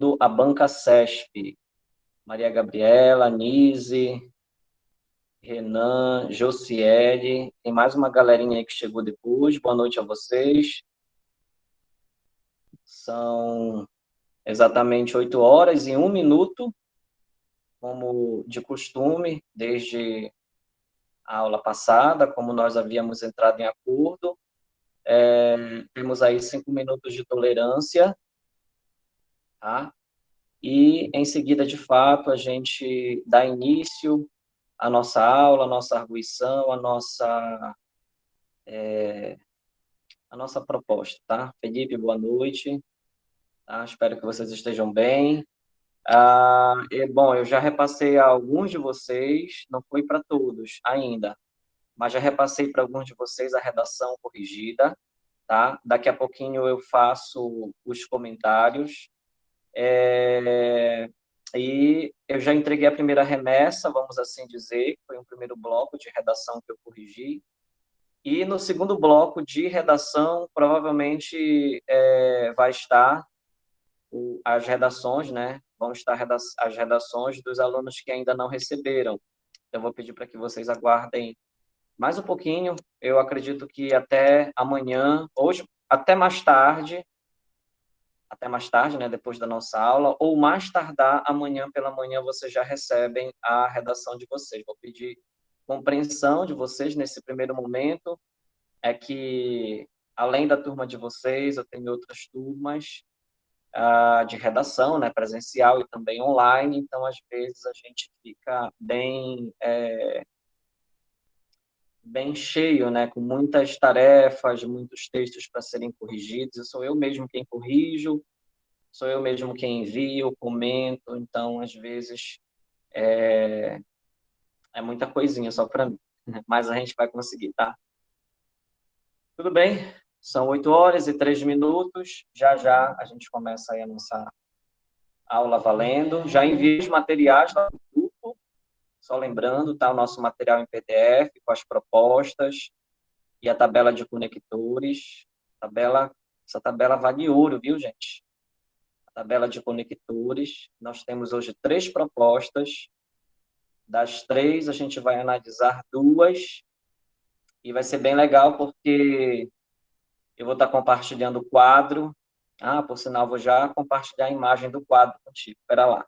do A Banca CESP. Maria Gabriela, Nise, Renan, Josiele, tem mais uma galerinha aí que chegou depois. Boa noite a vocês. São exatamente 8 horas e 1 minuto, como de costume, desde a aula passada, como nós havíamos entrado em acordo. Temos aí 5 minutos de tolerância, tá? E, em seguida, de fato, a gente dá início à nossa aula, à nossa arguição, à nossa proposta, tá? Felipe, boa noite. Tá? Espero que vocês estejam bem. Bom, eu já repassei a alguns de vocês, não foi para todos ainda, mas já repassei para alguns de vocês a redação corrigida, tá? Daqui a pouquinho eu faço os comentários. E eu já entreguei a primeira remessa, vamos assim dizer, foi um primeiro bloco de redação que eu corrigi. E no segundo bloco de redação, provavelmente vai estar as redações, né? Vão estar as redações dos alunos que ainda não receberam. Eu vou pedir para que vocês aguardem mais um pouquinho. Eu acredito que até amanhã, hoje, até mais tarde, né, depois da nossa aula, ou mais tardar amanhã pela manhã, vocês já recebem a redação de vocês. Vou pedir compreensão de vocês nesse primeiro momento, é que, além da turma de vocês, eu tenho outras turmas de redação, né, presencial e também online, então, às vezes, a gente fica bem cheio, né, com muitas tarefas, muitos textos para serem corrigidos, e sou eu mesmo quem corrijo, sou eu mesmo quem envio, comento, então, às vezes, é muita coisinha só para mim, mas a gente vai conseguir, tá? Tudo bem? São 8 horas e 3 minutos, já já a gente começa aí a nossa aula valendo. Já enviei os materiais lá no grupo, só lembrando, tá? O nosso material em PDF, com as propostas e a tabela de conectores. Essa tabela vale ouro, viu, gente? A tabela de conectores. Nós temos hoje 3 propostas. Das 3, a gente vai analisar 2, e vai ser bem legal porque eu vou estar compartilhando o quadro. Por sinal, vou já compartilhar a imagem do quadro contigo. Espera lá.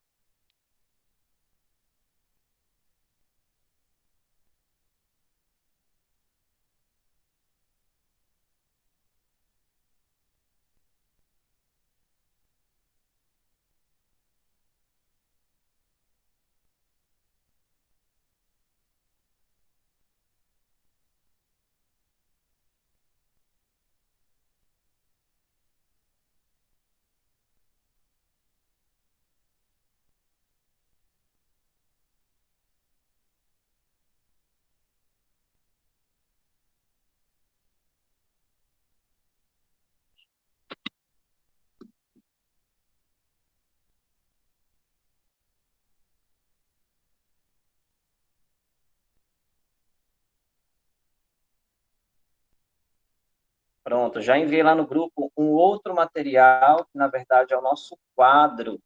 Pronto, já enviei lá no grupo um outro material, que na verdade é o nosso quadro,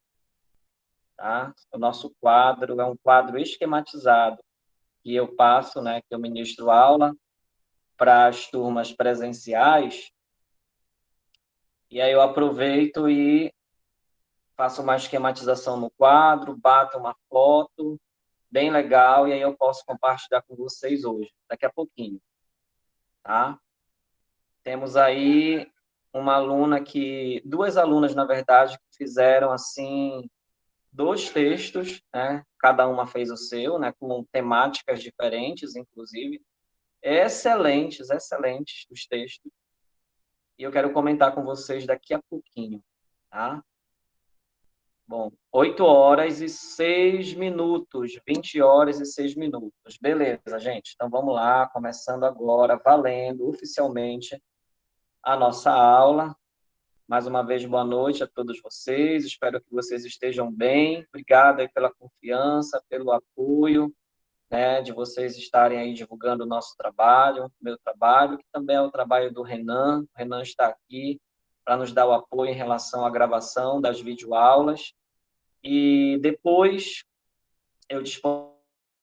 tá? O nosso quadro é um quadro esquematizado, que eu passo, né, que eu ministro aula para as turmas presenciais, e aí eu aproveito e faço uma esquematização no quadro, bato uma foto, bem legal, e aí eu posso compartilhar com vocês hoje, daqui a pouquinho, tá? Temos aí duas alunas, na verdade, que fizeram, assim, 2 textos, né? Cada uma fez o seu, né? Com temáticas diferentes, inclusive. Excelentes, excelentes os textos. E eu quero comentar com vocês daqui a pouquinho, tá? Bom, 8 horas e 6 minutos, 20 horas e 6 minutos. Beleza, gente. Então, vamos lá, começando agora, valendo, oficialmente, a nossa aula. Mais uma vez, boa noite a todos vocês. Espero que vocês estejam bem. Obrigado aí pela confiança, pelo apoio, né, de vocês estarem aí divulgando o nosso trabalho, meu trabalho, que também é o trabalho do Renan. O Renan está aqui para nos dar o apoio em relação à gravação das videoaulas. E depois eu disponho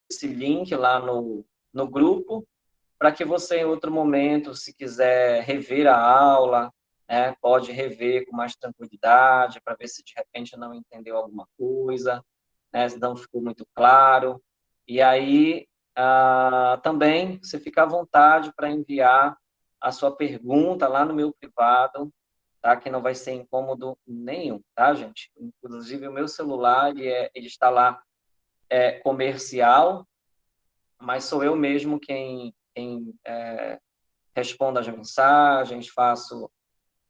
esse link lá no grupo, para que você, em outro momento, se quiser rever a aula, né, pode rever com mais tranquilidade, para ver se de repente não entendeu alguma coisa, né, se não ficou muito claro. E aí, também, você fica à vontade para enviar a sua pergunta lá no meu privado, tá? Que não vai ser incômodo nenhum, tá, gente? Inclusive, o meu celular, ele está lá, comercial, mas sou eu mesmo quem respondo as mensagens, faço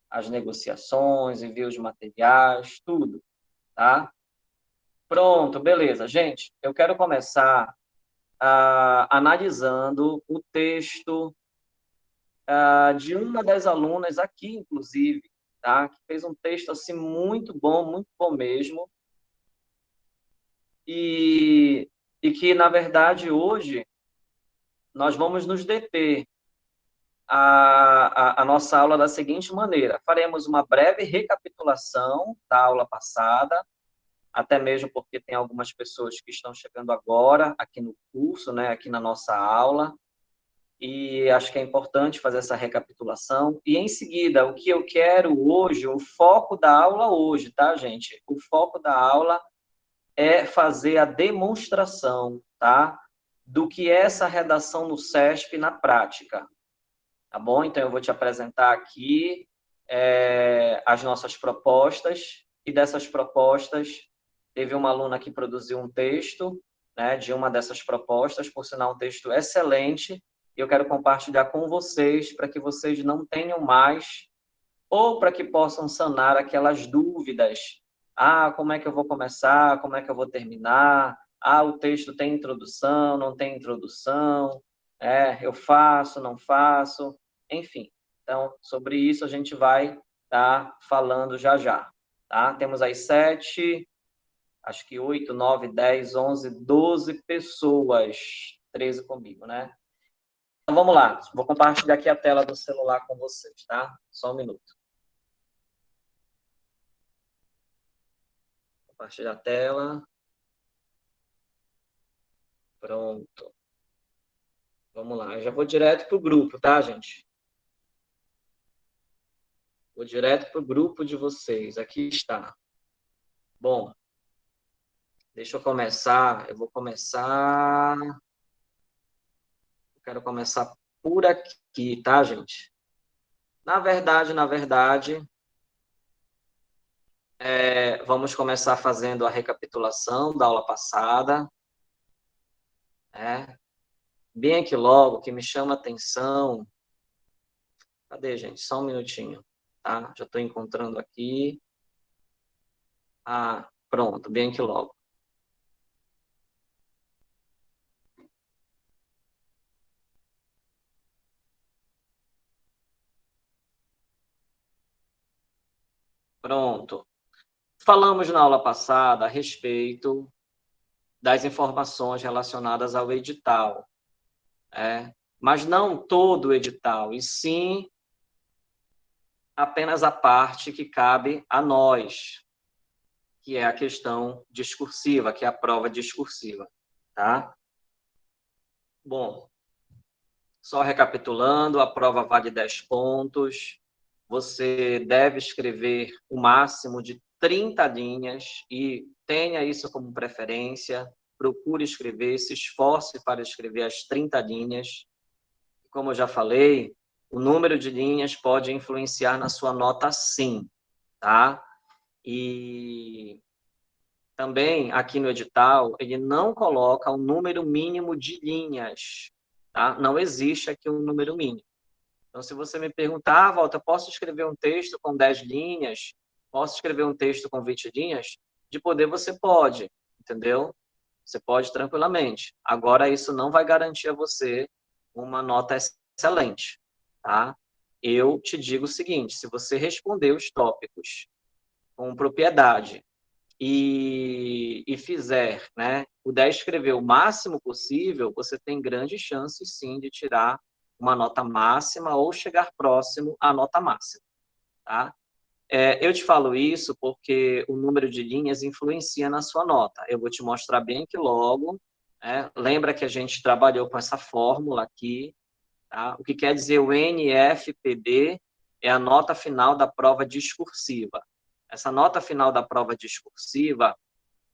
as negociações, envio os materiais, tudo, tá? Pronto, beleza. Gente, eu quero começar analisando o texto de uma das alunas aqui, inclusive, tá? Que fez um texto assim muito bom mesmo, e que, na verdade, hoje nós vamos nos deter a nossa aula da seguinte maneira: faremos uma breve recapitulação da aula passada, até mesmo porque tem algumas pessoas que estão chegando agora aqui no curso, né, aqui na nossa aula, e acho que é importante fazer essa recapitulação. E, em seguida, o que eu quero hoje, o foco da aula hoje, tá, gente? O foco da aula é fazer a demonstração, tá, do que é essa redação no SESP na prática. Tá bom? Então, eu vou te apresentar aqui as nossas propostas, e dessas propostas, teve uma aluna que produziu um texto, né, de uma dessas propostas, por sinal, um texto excelente, e eu quero compartilhar com vocês, para que vocês não tenham mais, ou para que possam sanar aquelas dúvidas. Como é que eu vou começar? Como é que eu vou terminar? O texto tem introdução, não tem introdução? Eu faço, não faço? Enfim, então, sobre isso a gente vai estar falando já já, tá? Temos aí 7, acho que 8, 9, 10, 11, 12 pessoas, 13 comigo, né? Então, vamos lá. Vou compartilhar aqui a tela do celular com vocês, tá? Só um minuto. Compartilhar a tela. Pronto. Vamos lá. Eu já vou direto para o grupo, tá, gente? Vou direto para o grupo de vocês. Aqui está. Bom, deixa eu começar. Eu quero começar por aqui, tá, gente? Na verdade, vamos começar fazendo a recapitulação da aula passada. Bem aqui logo, que me chama a atenção. Cadê, gente? Só um minutinho, tá? Já estou encontrando aqui. Pronto, bem aqui logo. Pronto. Falamos na aula passada a respeito das informações relacionadas ao edital, mas não todo o edital, e sim apenas a parte que cabe a nós, que é a questão discursiva, que é a prova discursiva, tá? Bom, só recapitulando, a prova vale 10 pontos, você deve escrever o máximo de 30 linhas e tenha isso como preferência, procure escrever, se esforce para escrever as 30 linhas. Como eu já falei, o número de linhas pode influenciar na sua nota sim, tá? E também, aqui no edital, ele não coloca o número mínimo de linhas, tá? Não existe aqui um número mínimo. Então, se você me perguntar, Walter, posso escrever um texto com 10 linhas? Posso escrever um texto com 20 linhas? De poder, você pode, entendeu? Você pode tranquilamente. Agora, isso não vai garantir a você uma nota excelente, tá? Eu te digo o seguinte, se você responder os tópicos com propriedade e fizer, né, puder escrever o máximo possível, você tem grandes chances, sim, de tirar uma nota máxima ou chegar próximo à nota máxima, tá? Eu te falo isso porque o número de linhas influencia na sua nota. Eu vou te mostrar bem aqui logo. Lembra que a gente trabalhou com essa fórmula aqui, tá? O que quer dizer o NFPD é a nota final da prova discursiva. Essa nota final da prova discursiva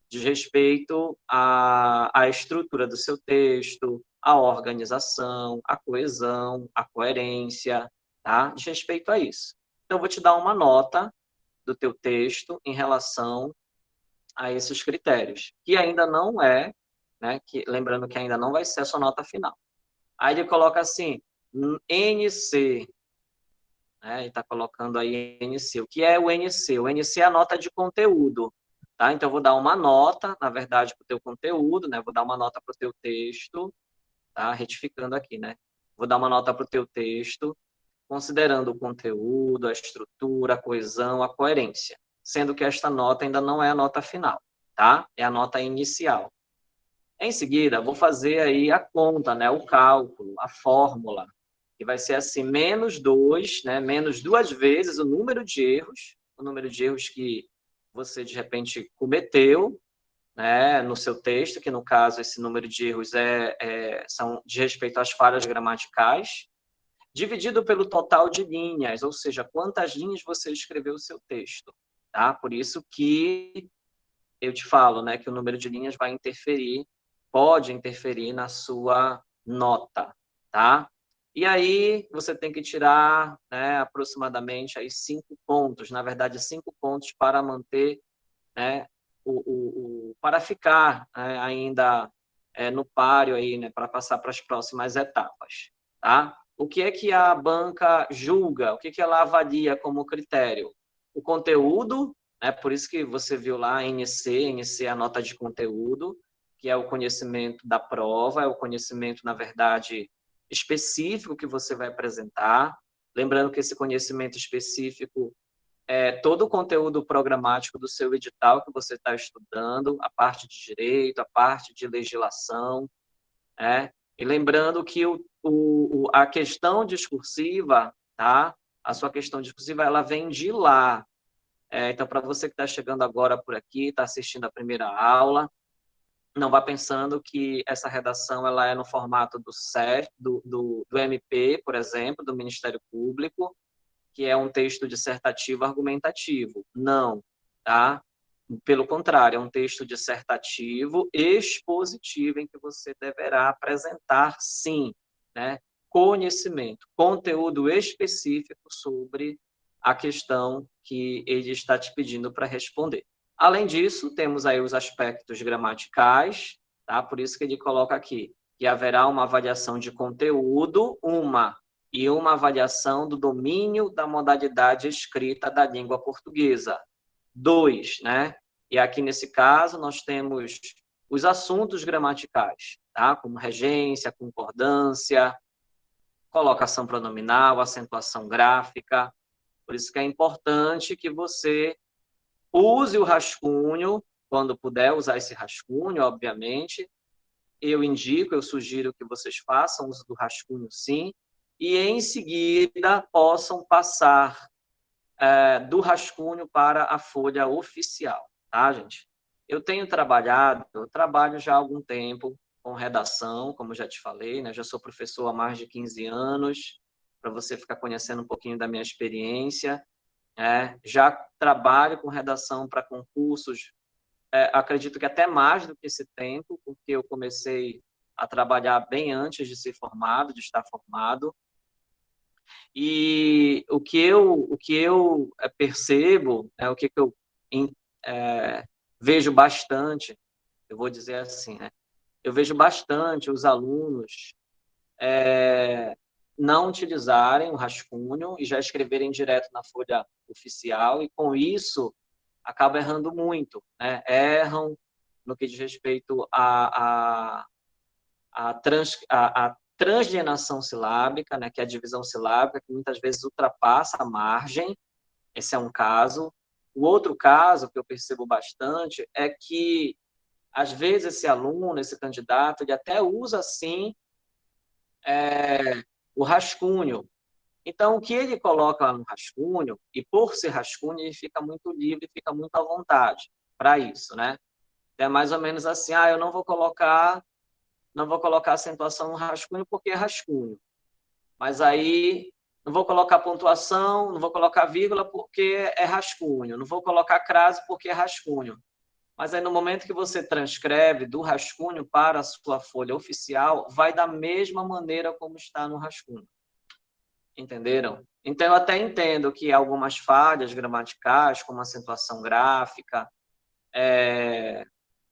diz respeito à estrutura do seu texto, à organização, à coesão, à coerência, tá? Diz respeito a isso. Então, eu vou te dar uma nota do teu texto em relação a esses critérios, que ainda não é, né? Lembrando que ainda não vai ser a sua nota final. Aí ele coloca assim, NC, né? Ele está colocando aí NC. O que é o NC? O NC é a nota de conteúdo, tá? Então, eu vou dar uma nota, na verdade, para o teu conteúdo, né? Vou dar uma nota para o teu texto, tá? Retificando aqui, né? Vou dar uma nota para o teu texto, considerando o conteúdo, a estrutura, a coesão, a coerência, sendo que esta nota ainda não é a nota final, tá? É a nota inicial. Em seguida, vou fazer aí a conta, né? O cálculo, a fórmula, que vai ser assim, menos 2, né? Menos 2 vezes o número de erros que você, de repente, cometeu, né, no seu texto, que no caso esse número de erros são de respeito às falhas gramaticais, dividido pelo total de linhas, ou seja, quantas linhas você escreveu o seu texto, tá? Por isso que eu te falo, né, que o número de linhas vai interferir, pode interferir na sua nota, tá? E aí você tem que tirar, né, aproximadamente aí 5 pontos, na verdade 5 pontos para manter, né, para ficar, né, ainda no páreo aí, né, para passar para as próximas etapas, tá? O que é que a banca julga? O que que ela avalia como critério? O conteúdo, né? Por isso que você viu lá NC é a nota de conteúdo, que é o conhecimento da prova, é o conhecimento, na verdade, específico que você vai apresentar. Lembrando que esse conhecimento específico todo o conteúdo programático do seu edital que você está estudando, a parte de direito, a parte de legislação, né? E lembrando que a questão discursiva, tá? A sua questão discursiva, ela vem de lá. Então, para você que está chegando agora por aqui, está assistindo a primeira aula, não vá pensando que essa redação ela é no formato do CEF, do MP, por exemplo, do Ministério Público, que é um texto dissertativo argumentativo. Não, tá? Pelo contrário, é um texto dissertativo expositivo em que você deverá apresentar, sim, né, conhecimento, conteúdo específico sobre a questão que ele está te pedindo para responder. Além disso, temos aí os aspectos gramaticais, tá? Por isso que ele coloca aqui que haverá uma avaliação de conteúdo, e uma avaliação do domínio da modalidade escrita da língua portuguesa. 2, né? E aqui nesse caso nós temos os assuntos gramaticais, tá? Como regência, concordância, colocação pronominal, acentuação gráfica. Por isso que é importante que você use o rascunho, quando puder usar esse rascunho, obviamente. Eu indico, eu sugiro que vocês façam uso do rascunho, sim, e em seguida possam passar do rascunho para a folha oficial, tá, gente? Eu trabalho já há algum tempo com redação, como já te falei, né? Já sou professor há mais de 15 anos, para você ficar conhecendo um pouquinho da minha experiência. Já trabalho com redação para concursos, acredito que até mais do que esse tempo, porque eu comecei a trabalhar bem antes de ser formado, de estar formado. E o que eu percebo, o que eu é, vejo bastante, eu vou dizer assim, né? Eu vejo bastante os alunos não utilizarem o rascunho e já escreverem direto na folha oficial, e com isso acaba errando muito, né? Erram no que diz respeito à transgenação silábica, né, que é a divisão silábica, que muitas vezes ultrapassa a margem. Esse é um caso. O outro caso que eu percebo bastante é que, às vezes, esse aluno, esse candidato, ele até usa, sim, o rascunho, Então, o que ele coloca lá no rascunho, e por ser rascunho, ele fica muito livre, fica muito à vontade para isso, né? É mais ou menos assim, eu não vou colocar acentuação no rascunho porque é rascunho. Mas aí não vou colocar pontuação, não vou colocar vírgula porque é rascunho, não vou colocar crase porque é rascunho. Mas aí no momento que você transcreve do rascunho para a sua folha oficial, vai da mesma maneira como está no rascunho. Entenderam? Então eu até entendo que algumas falhas gramaticais, como acentuação gráfica,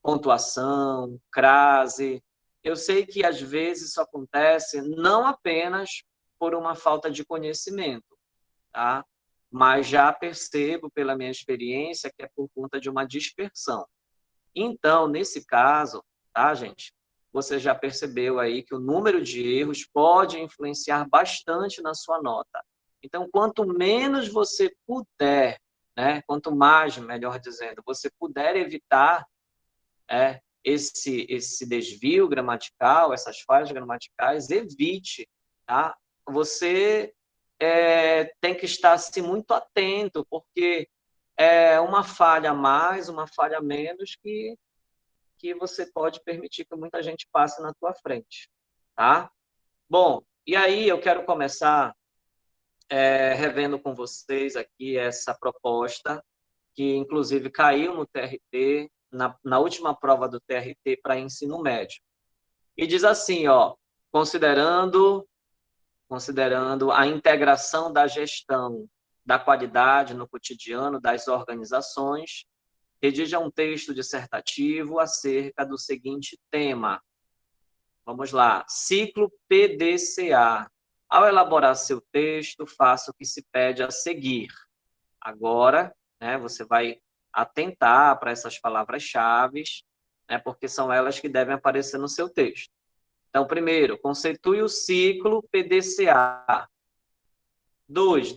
pontuação, crase. Eu sei que às vezes isso acontece não apenas por uma falta de conhecimento, tá? Mas já percebo pela minha experiência que é por conta de uma dispersão. Então, nesse caso, tá, gente? Você já percebeu aí que o número de erros pode influenciar bastante na sua nota. Então, quanto menos você puder, né? Quanto mais, melhor dizendo, você puder evitar esse desvio gramatical, essas falhas gramaticais, evite, tá? Você tem que estar assim, muito atento, porque é uma falha a mais, uma falha a menos que você pode permitir que muita gente passe na tua frente, tá? Bom, e aí eu quero começar revendo com vocês aqui essa proposta, que inclusive caiu no TRT, na última prova do TRT para ensino médio. E diz assim, ó, considerando a integração da gestão da qualidade no cotidiano das organizações, redija um texto dissertativo acerca do seguinte tema. Vamos lá. Ciclo PDCA. Ao elaborar seu texto, faça o que se pede a seguir. Agora, né, você vai atentar para essas palavras-chave, né, porque são elas que devem aparecer no seu texto. Então, primeiro, conceitue o ciclo PDCA. 2,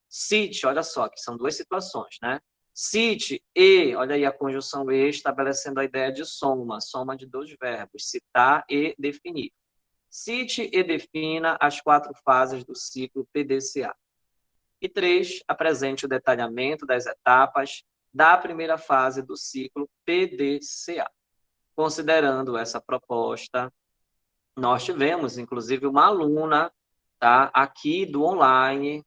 cite, olha só, que são duas situações, né? Cite e, olha aí a conjunção e, estabelecendo a ideia de soma de dois verbos, citar e definir. Cite e defina as 4 fases do ciclo PDCA. E 3, apresente o detalhamento das etapas da primeira fase do ciclo PDCA. Considerando essa proposta, nós tivemos, inclusive, uma aluna, tá, aqui do online,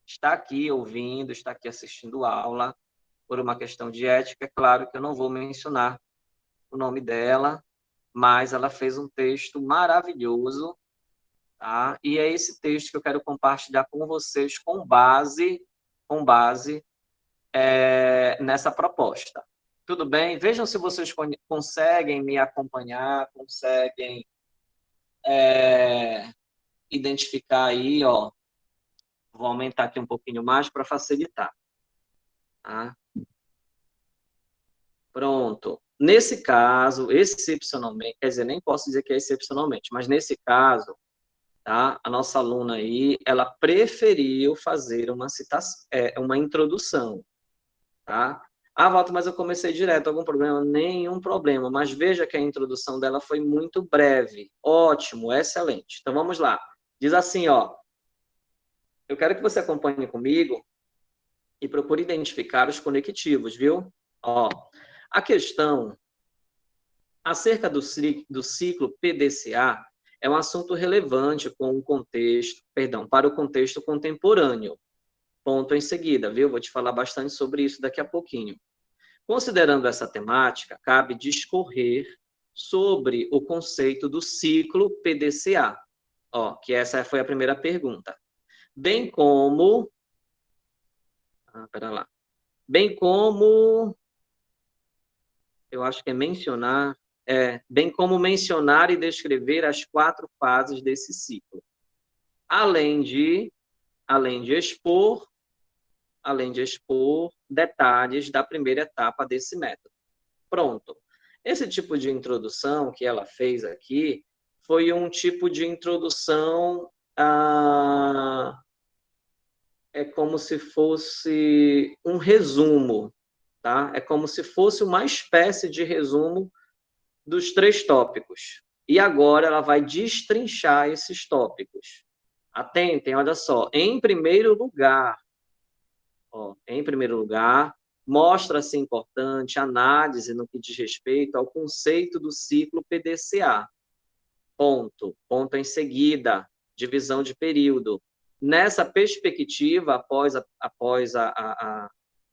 está aqui ouvindo, está aqui assistindo aula, por uma questão de ética, é claro que eu não vou mencionar o nome dela, mas ela fez um texto maravilhoso, tá? E é esse texto que eu quero compartilhar com vocês com base nessa proposta. Tudo bem? Vejam se vocês conseguem me acompanhar, conseguem identificar aí, ó. Vou aumentar aqui um pouquinho mais para facilitar. Tá? Pronto. Nesse caso, excepcionalmente, quer dizer, nem posso dizer que é excepcionalmente, mas nesse caso, tá? A nossa aluna aí, ela preferiu fazer uma introdução, tá? Walter, mas eu comecei direto, algum problema? Nenhum problema, mas veja que a introdução dela foi muito breve. Ótimo, excelente. Então, vamos lá. Diz assim, ó, eu quero que você acompanhe comigo e procure identificar os conectivos, viu? Ó, a questão acerca do ciclo PDCA é um assunto relevante para o contexto contemporâneo. Ponto em seguida, viu? Vou te falar bastante sobre isso daqui a pouquinho. Considerando essa temática, cabe discorrer sobre o conceito do ciclo PDCA, ó, que essa foi a primeira pergunta. Bem como bem como eu acho que é mencionar, bem como mencionar e descrever as 4 fases desse ciclo, além de expor, detalhes da primeira etapa desse método. Pronto. Esse tipo de introdução que ela fez aqui foi um tipo de introdução, é como se fosse um resumo, tá? É como se fosse uma espécie de resumo dos 3 tópicos. E agora ela vai destrinchar esses tópicos. Atentem, olha só. Em primeiro lugar, mostra-se importante análise no que diz respeito ao conceito do ciclo PDCA. Ponto em seguida, divisão de período. Nessa perspectiva, após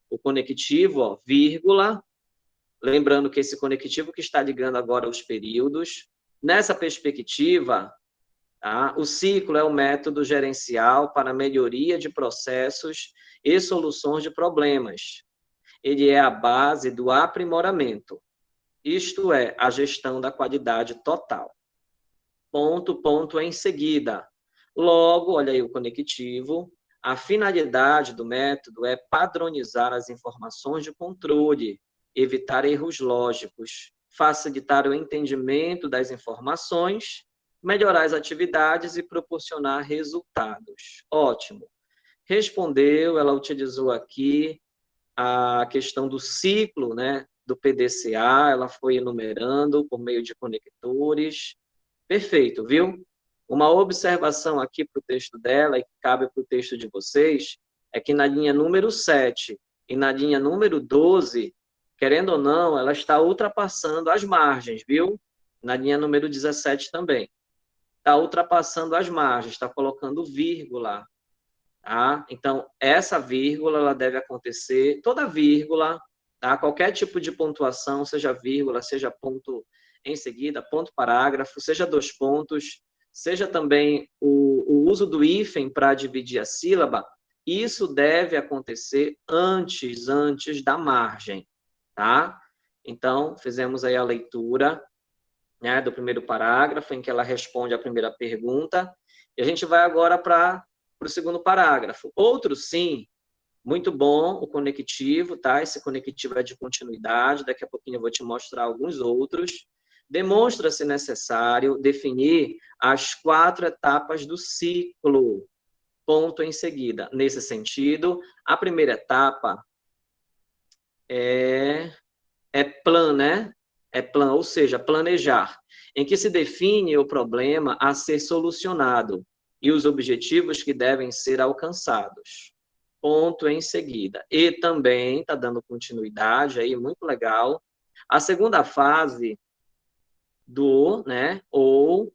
o conectivo, ó, vírgula, lembrando que esse conectivo que está ligando agora os períodos, nessa perspectiva, tá, o ciclo é o método gerencial para a melhoria de processos e soluções de problemas. Ele é a base do aprimoramento, isto é, a gestão da qualidade total. Ponto em seguida. Logo, olha aí o conectivo, a finalidade do método é padronizar as informações de controle, evitar erros lógicos, facilitar o entendimento das informações, melhorar as atividades e proporcionar resultados. Ótimo. Respondeu, ela utilizou aqui a questão do ciclo, né, do PDCA, ela foi enumerando por meio de conectores. Perfeito, viu? Uma observação aqui para o texto dela, e que cabe para o texto de vocês, é que na linha número 7 e na linha número 12, querendo ou não, ela está ultrapassando as margens, viu? Na linha número 17 também. Está ultrapassando as margens, está colocando vírgula. Tá? Então, essa vírgula ela deve acontecer, toda vírgula, tá? Qualquer tipo de pontuação, seja vírgula, seja ponto em seguida, ponto parágrafo, seja dois pontos, seja também o uso do hífen para dividir a sílaba, isso deve acontecer antes da margem, tá? Então, fizemos aí a leitura, né, do primeiro parágrafo, em que ela responde a primeira pergunta, e a gente vai agora para o segundo parágrafo. Outro sim, muito bom, o conectivo, tá? Esse conectivo é de continuidade, daqui a pouquinho eu vou te mostrar alguns outros. Demonstra-se necessário definir as 4 etapas do ciclo, ponto em seguida. Nesse sentido, a primeira etapa é plan, né? É plan, ou seja, planejar, em que se define o problema a ser solucionado e os objetivos que devem ser alcançados. Ponto em seguida. E também está dando continuidade aí, muito legal. A segunda fase do, né, ou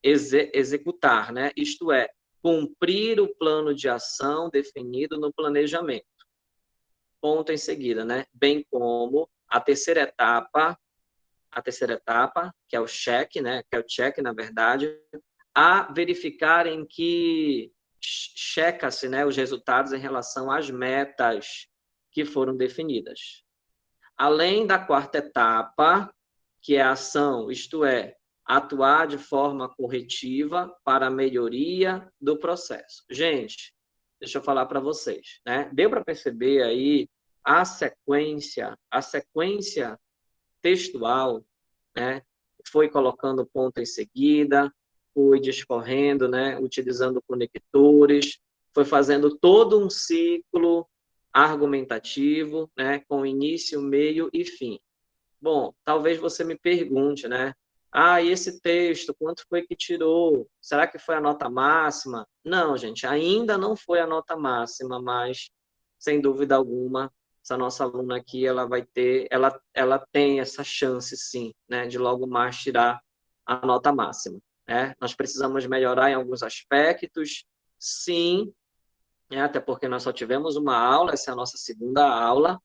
executar, né? Isto é, cumprir o plano de ação definido no planejamento. Ponto em seguida, né? Bem como a terceira etapa, que é o check, né? Que é o check, na verdade, a verificar em que checa-se, né, os resultados em relação às metas que foram definidas. Além da quarta etapa, que é a ação, isto é, atuar de forma corretiva para a melhoria do processo. Gente, deixa eu falar para vocês, né? Deu para perceber aí a sequência textual, né? Foi colocando ponto em seguida, foi discorrendo, né? Utilizando conectores, foi fazendo todo um ciclo argumentativo, né? Com início, meio e fim. Bom, talvez você me pergunte, né? Ah, e esse texto, quanto foi que tirou? Será que foi a nota máxima? Não, gente, ainda não foi a nota máxima, mas, sem dúvida alguma, essa nossa aluna aqui, ela vai ter, ela tem essa chance, sim, né, de logo mais tirar a nota máxima, né? Nós precisamos melhorar em alguns aspectos, sim, né, até porque nós só tivemos uma aula, essa é a nossa segunda aula,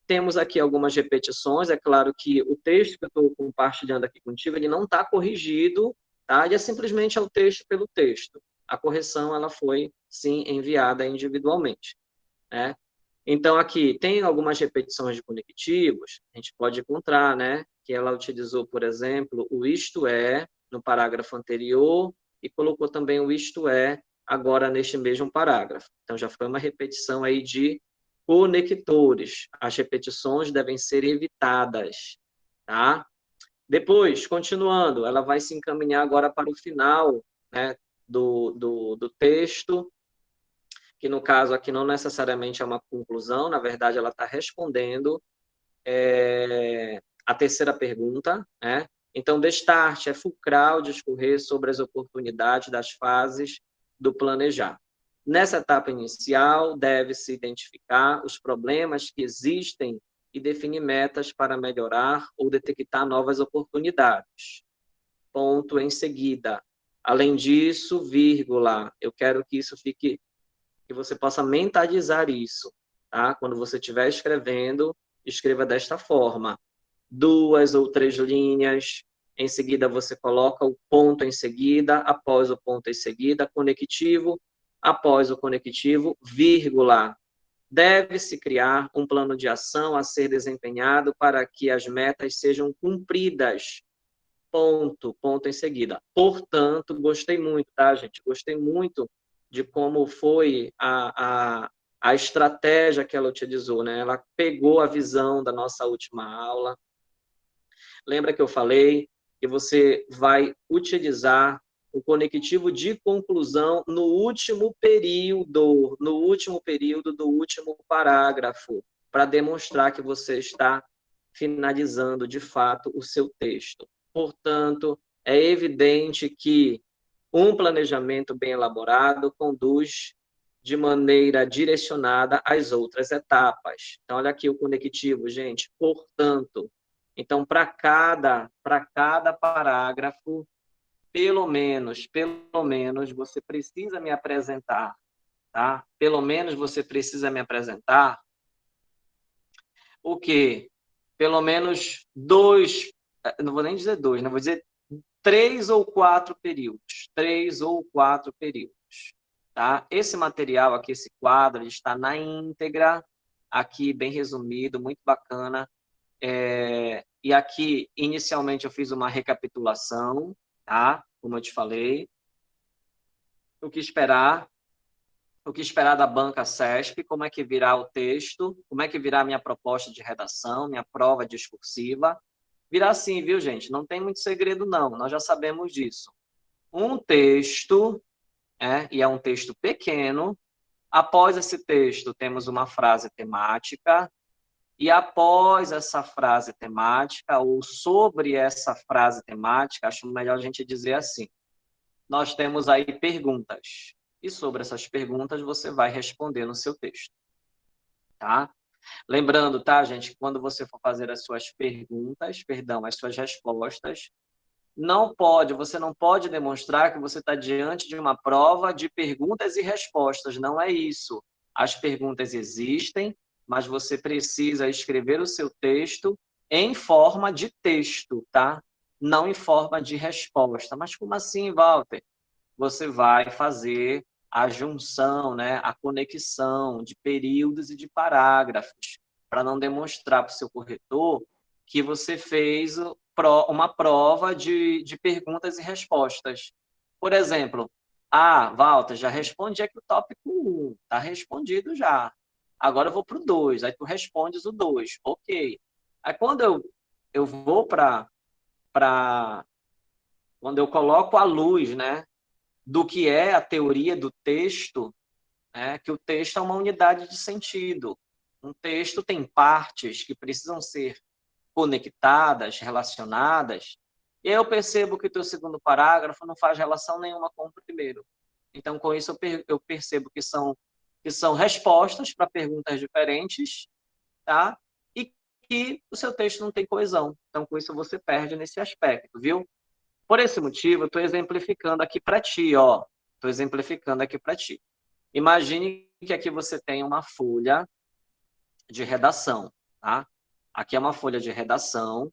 temos aqui algumas repetições, é claro que o texto que eu estou compartilhando aqui contigo, ele não está corrigido, tá? Ele é simplesmente o texto pelo texto. A correção, ela foi, sim, enviada individualmente, né? Então, aqui, tem algumas repetições de conectivos, a gente pode encontrar, né? Que ela utilizou, por exemplo, o isto é, no parágrafo anterior, e colocou também o isto é, agora neste mesmo parágrafo. Então, já foi uma repetição aí de conectores. As repetições devem ser evitadas, tá? Depois, continuando, ela vai se encaminhar agora para o final, né, do texto, que no caso aqui não necessariamente é uma conclusão, na verdade ela está respondendo a terceira pergunta, né? Então, destarte é fulcral discorrer sobre as oportunidades das fases do planejar. Nessa etapa inicial, deve-se identificar os problemas que existem e definir metas para melhorar ou detectar novas oportunidades. Ponto em seguida. Além disso, vírgula, eu quero que isso fique, que você possa mentalizar isso, tá? Quando você estiver escrevendo, escreva desta forma: 2 ou 3 linhas, em seguida você coloca o ponto em seguida, após o ponto em seguida, conectivo, após o conectivo, vírgula. Deve-se criar um plano de ação a ser desempenhado para que as metas sejam cumpridas. Ponto em seguida. Portanto, gostei muito, tá, gente? Gostei muito de como foi a estratégia que ela utilizou, né? Ela pegou a visão da nossa última aula. Lembra que eu falei que você vai utilizar o conectivo de conclusão no último período do último parágrafo, para demonstrar que você está finalizando de fato o seu texto. Portanto, é evidente que um planejamento bem elaborado conduz de maneira direcionada às outras etapas. Então, olha aqui o conectivo, gente. Portanto, então, para cada parágrafo, pelo menos, você precisa me apresentar, tá? Pelo menos você precisa me apresentar o quê? Pelo menos dois, não vou nem dizer dois, não vou dizer 3 ou 4 períodos. 3 ou 4 períodos, tá? Esse material aqui, esse quadro, ele está na íntegra, aqui bem resumido, muito bacana. E aqui, inicialmente, eu fiz uma recapitulação, tá? Como eu te falei. O que esperar? O que esperar da banca CESP? Como é que virá o texto? Como é que virá a minha proposta de redação, minha prova discursiva? Virá assim, viu, gente? Não tem muito segredo, não. Nós já sabemos disso. Um texto, e é um texto pequeno. Após esse texto, temos uma frase temática. E após essa frase temática, ou sobre essa frase temática, acho melhor a gente dizer assim, nós temos aí perguntas. E sobre essas perguntas, você vai responder no seu texto, tá? Lembrando, tá, gente, que quando você for fazer as suas perguntas, perdão, as suas respostas, você não pode demonstrar que você está diante de uma prova de perguntas e respostas. Não é isso. As perguntas existem, mas você precisa escrever o seu texto em forma de texto, tá? Não em forma de resposta. Mas como assim, Walter? Você vai fazer a junção, né, a conexão de períodos e de parágrafos, para não demonstrar para o seu corretor que você fez uma prova de perguntas e respostas. Por exemplo, Walter, já respondi aqui o tópico 1, está respondido já. Agora eu vou para o 2, aí tu respondes o 2, ok. Aí quando eu vou quando eu coloco a luz, né, do que é a teoria do texto, né, que o texto é uma unidade de sentido. Um texto tem partes que precisam ser conectadas, relacionadas, e eu percebo que o teu segundo parágrafo não faz relação nenhuma com o primeiro. Então, com isso, eu percebo que são respostas para perguntas diferentes, tá? E que o seu texto não tem coesão. Então, com isso, você perde nesse aspecto, viu? Por esse motivo, eu estou exemplificando aqui para ti, ó. Estou exemplificando aqui para ti. Imagine que aqui você tem uma folha de redação, tá? Aqui é uma folha de redação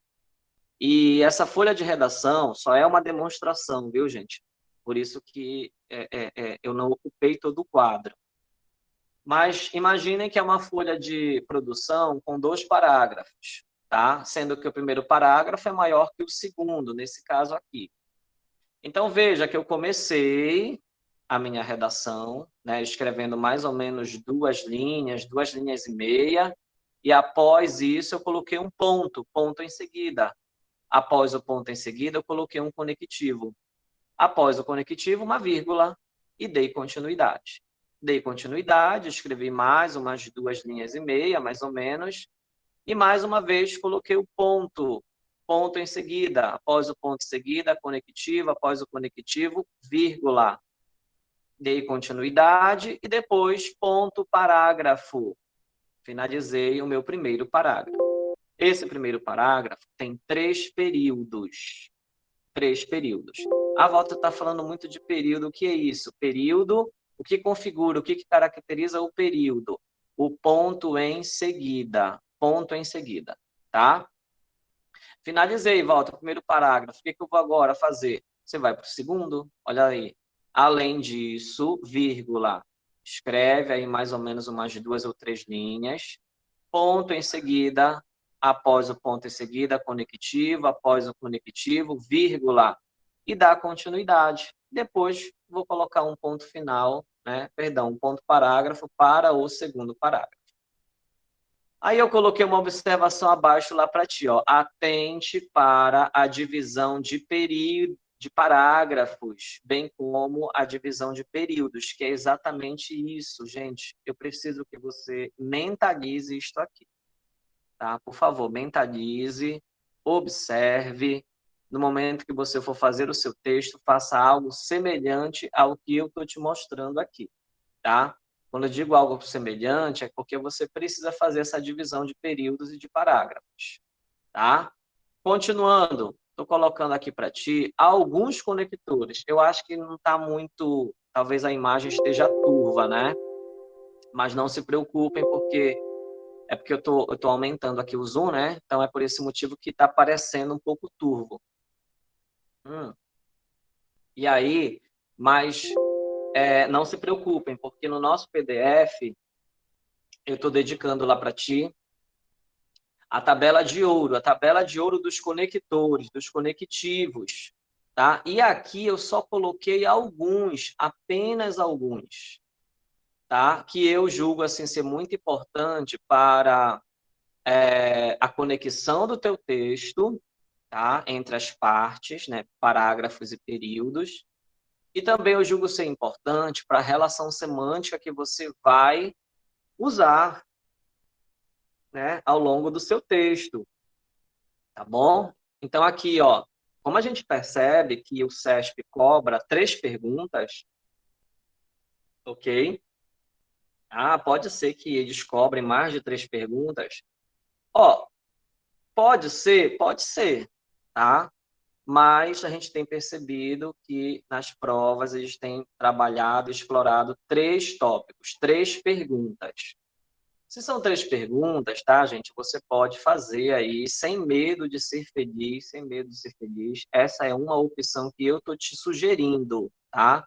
e essa folha de redação só é uma demonstração, viu, gente? Por isso que eu não ocupei todo o quadro. Mas imaginem que é uma folha de produção com 2 parágrafos, tá? Sendo que o primeiro parágrafo é maior que o segundo, nesse caso aqui. Então, veja que eu comecei a minha redação, né, escrevendo mais ou menos 2 linhas, 2 linhas e meia, e após isso eu coloquei um ponto em seguida. Após o ponto em seguida, eu coloquei um conectivo. Após o conectivo, uma vírgula, e dei continuidade. Dei continuidade, escrevi mais umas 2 linhas e meia, mais ou menos, e mais uma vez coloquei o ponto ponto em seguida, após o ponto em seguida, conectivo, após o conectivo, vírgula. Dei continuidade e depois ponto, parágrafo. Finalizei o meu primeiro parágrafo. Esse primeiro parágrafo tem 3 períodos. 3 períodos. A volta está falando muito de período. O que é isso? Período, o que configura, o que caracteriza o período? O ponto em seguida. Ponto em seguida, tá? Finalizei, volta, primeiro parágrafo. O que eu vou agora fazer? Você vai para o segundo, olha aí. Além disso, vírgula. Escreve aí mais ou menos umas 2 ou 3 linhas. Ponto em seguida, após o ponto em seguida, conectivo, após o conectivo, vírgula. E dá continuidade. Depois, vou colocar um ponto final, né? Perdão, um ponto parágrafo para o segundo parágrafo. Aí eu coloquei uma observação abaixo lá para ti, ó. Atente para a divisão de período, de parágrafos, bem como a divisão de períodos, que é exatamente isso, gente. Eu preciso que você mentalize isto aqui, tá? Por favor, mentalize, observe. No momento que você for fazer o seu texto, faça algo semelhante ao que eu estou te mostrando aqui, tá? Quando eu digo algo semelhante, é porque você precisa fazer essa divisão de períodos e de parágrafos, tá? Continuando, estou colocando aqui para ti alguns conectores. Eu acho que não está muito, talvez a imagem esteja turva, né? Mas não se preocupem, porque eu tô aumentando aqui o zoom, né? Então é por esse motivo que está parecendo um pouco turvo. E aí, mas não se preocupem, porque no nosso PDF eu estou dedicando lá para ti a tabela de ouro dos conectores, dos conectivos, tá? E aqui eu só coloquei alguns, apenas alguns, tá? Que eu julgo assim ser muito importante para a conexão do teu texto, tá? Entre as partes, né? Parágrafos e períodos. E também eu julgo ser importante para a relação semântica que você vai usar, né? Ao longo do seu texto. Tá bom? Então, aqui, ó, como a gente percebe que o SESP cobra 3 perguntas, ok? Ah, pode ser que eles cobrem mais de 3 perguntas. Ó, pode ser, tá? Mas a gente tem percebido que nas provas eles têm trabalhado, explorado 3 tópicos, 3 perguntas. Se são 3 perguntas, tá, gente? Você pode fazer aí sem medo de ser feliz, sem medo de ser feliz. Essa é uma opção que eu estou te sugerindo, tá?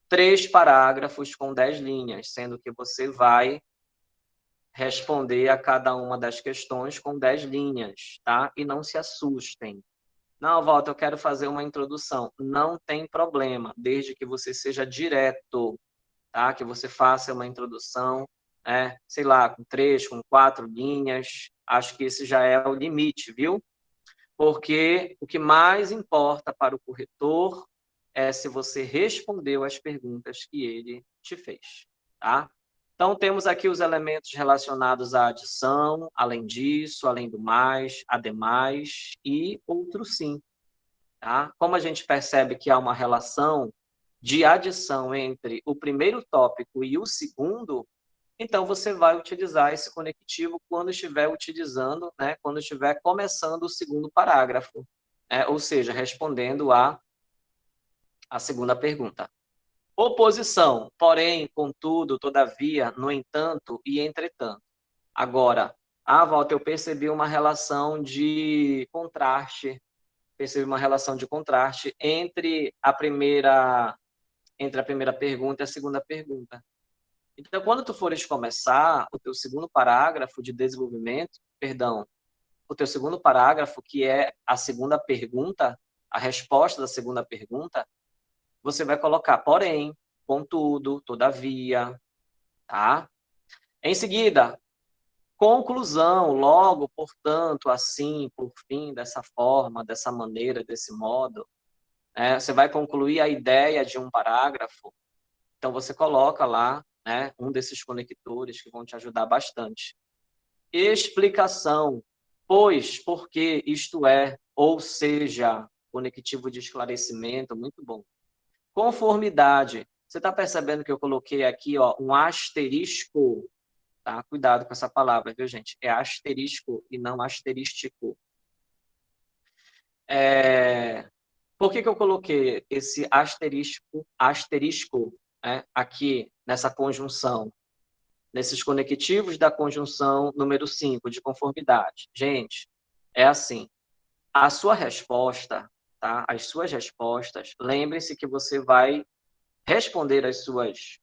3 parágrafos com 10 linhas, sendo que você vai responder a cada uma das questões com 10 linhas, tá? E não se assustem. Não, Walter, eu quero fazer uma introdução. Não tem problema, desde que você seja direto, tá? Que você faça uma introdução, sei lá, com 3, com 4 linhas. Acho que esse já é o limite, viu? Porque o que mais importa para o corretor é se você respondeu às perguntas que ele te fez, tá? Então, temos aqui os elementos relacionados à adição, além disso, além do mais, ademais e outro sim, tá? Como a gente percebe que há uma relação de adição entre o primeiro tópico e o segundo, então você vai utilizar esse conectivo quando estiver utilizando, né, quando estiver começando o segundo parágrafo, ou seja, respondendo a segunda pergunta. Oposição, porém, contudo, todavia, no entanto e entretanto. Agora, Walter, eu percebi uma relação de contraste, entre a primeira pergunta e a segunda pergunta. Então, quando tu fores começar o teu segundo parágrafo de desenvolvimento, perdão, o teu segundo parágrafo, que é a segunda pergunta, a resposta da segunda pergunta, você vai colocar porém, contudo, todavia, tá? Em seguida, conclusão, logo, portanto, assim, por fim, dessa forma, dessa maneira, desse modo, você vai concluir a ideia de um parágrafo, então você coloca lá, né, um desses conectores que vão te ajudar bastante. Explicação, pois, porque, isto é, ou seja, conectivo de esclarecimento, muito bom. Conformidade. Você está percebendo que eu coloquei aqui, ó, um asterisco, tá? Cuidado com essa palavra, viu, gente? É asterisco e não asterístico. Por que eu coloquei esse asterisco, né, aqui nessa conjunção, nesses conectivos da conjunção número 5, de conformidade? Gente, é assim, a sua resposta, tá? As suas respostas, lembre-se que você vai responder as suas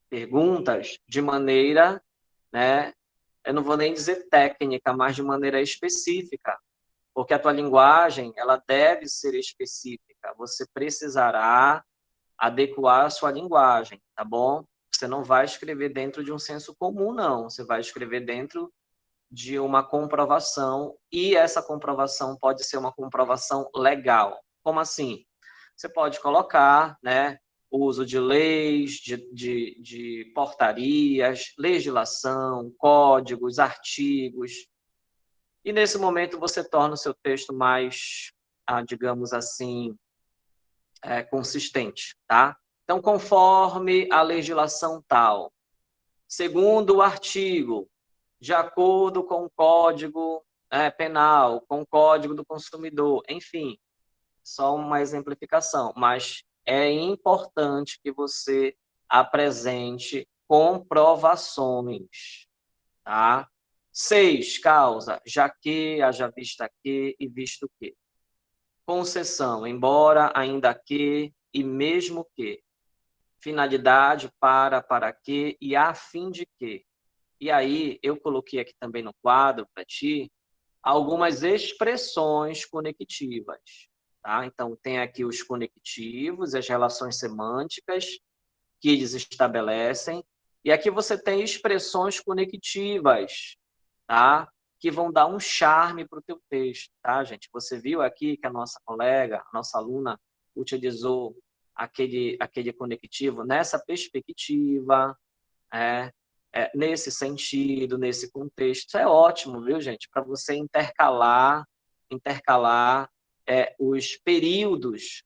perguntas de maneira, né, eu não vou nem dizer técnica, mas de maneira específica, porque a tua linguagem, ela deve ser específica. Você precisará adequar a sua linguagem, tá bom? Você não vai escrever dentro de um senso comum, não. Você vai escrever dentro de uma comprovação, e essa comprovação pode ser uma comprovação legal. Como assim? Você pode colocar, né, o uso de leis, de portarias, legislação, códigos, artigos, e nesse momento você torna o seu texto mais, digamos assim, consistente, tá? Então, conforme a legislação tal, segundo o artigo, de acordo com o Código Penal, com o Código do Consumidor, enfim, só uma exemplificação, mas é importante que você apresente comprovações, tá? 6, causa, já que, haja vista que e visto que. Concessão, embora, ainda que e mesmo que. Finalidade, para que e a fim de que. E aí, eu coloquei aqui também no quadro para ti algumas expressões conectivas, tá? Então, tem aqui os conectivos, as relações semânticas que eles estabelecem, e aqui você tem expressões conectivas, tá? Que vão dar um charme para o teu texto, tá, gente? Você viu aqui que a nossa colega, a nossa aluna, utilizou aquele conectivo nessa perspectiva, é, nesse sentido, nesse contexto. Isso é ótimo, viu, gente? Para você intercalar os períodos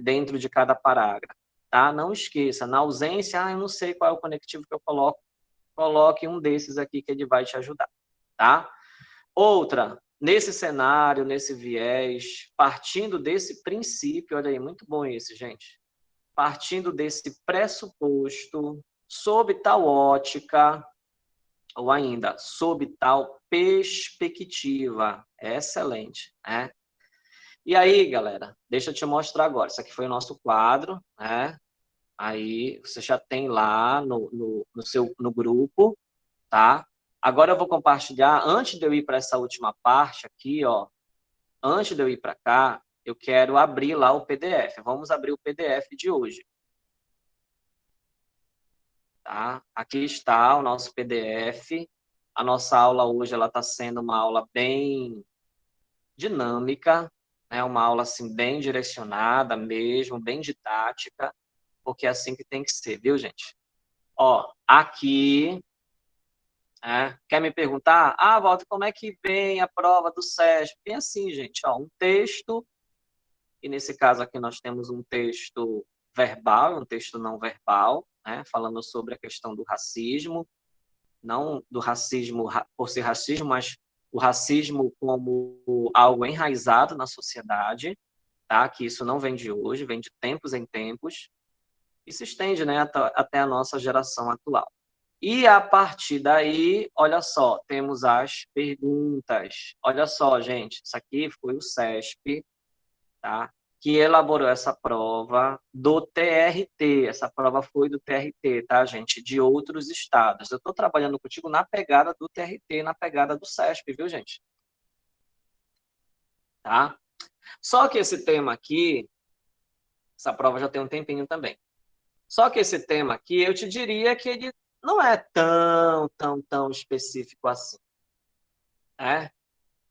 dentro de cada parágrafo. Tá? Não esqueça, na ausência, eu não sei qual é o conectivo que eu coloco, coloque um desses aqui que ele vai te ajudar. Tá? Outra, nesse cenário, nesse viés, partindo desse princípio, olha aí, muito bom esse, gente. Partindo desse pressuposto, sob tal ótica, ou ainda, sob tal perspectiva. É excelente, né? E aí, galera, deixa eu te mostrar agora. Isso aqui foi o nosso quadro, né? Aí você já tem lá no grupo, tá? Agora eu vou compartilhar, antes de eu ir para essa última parte aqui, ó, antes de eu ir para cá, eu quero abrir lá o PDF. Vamos abrir o PDF de hoje. Tá? Aqui está o nosso PDF. A nossa aula hoje ela está sendo uma aula bem dinâmica, né? Uma aula assim bem direcionada mesmo, bem didática, porque é assim que tem que ser, viu, gente? Ó, aqui, quer me perguntar? Ah, Walter, como é que vem a prova do SESP? Bem assim, gente, ó, um texto, e nesse caso aqui nós temos um texto verbal, um texto não verbal, né? Falando sobre a questão do racismo, não do racismo por ser racismo, mas o racismo como algo enraizado na sociedade, tá? Que isso não vem de hoje, vem de tempos em tempos, e se estende, né, até a nossa geração atual. E a partir daí, olha só, temos as perguntas. Olha só, gente, isso aqui foi o SESP, tá? Que elaborou essa prova do TRT. Essa prova foi do TRT, tá, gente? De outros estados. Eu estou trabalhando contigo na pegada do TRT, na pegada do SESP, viu, gente? Tá? Só que esse tema aqui, essa prova já tem um tempinho também. Só que esse tema aqui, eu te diria que ele não é tão específico assim.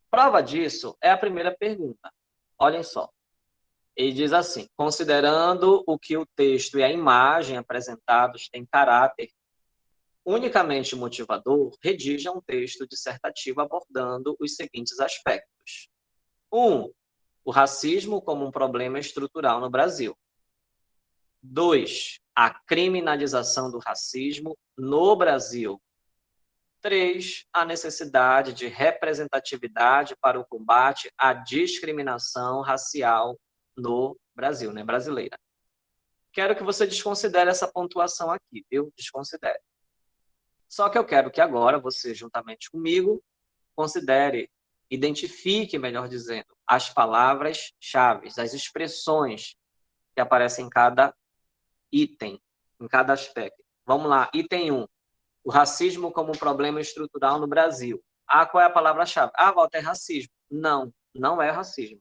Prova disso é a primeira pergunta. Olhem só. Ele diz assim: considerando o que o texto e a imagem apresentados têm caráter unicamente motivador, redija um texto dissertativo abordando os seguintes aspectos. 1. o racismo como um problema estrutural no Brasil. 2, a criminalização do racismo no Brasil. 3, a necessidade de representatividade para o combate à discriminação racial no Brasil, né, brasileira. Quero que você desconsidere essa pontuação aqui, viu? Desconsidere. Só que eu quero que agora você, juntamente comigo, considere, identifique, melhor dizendo, as palavras-chave, as expressões que aparecem em cada item, em cada aspecto. Vamos lá, item 1. O racismo como um problema estrutural no Brasil. Ah, qual é a palavra-chave? Ah, Walter, é racismo. Não, não é racismo.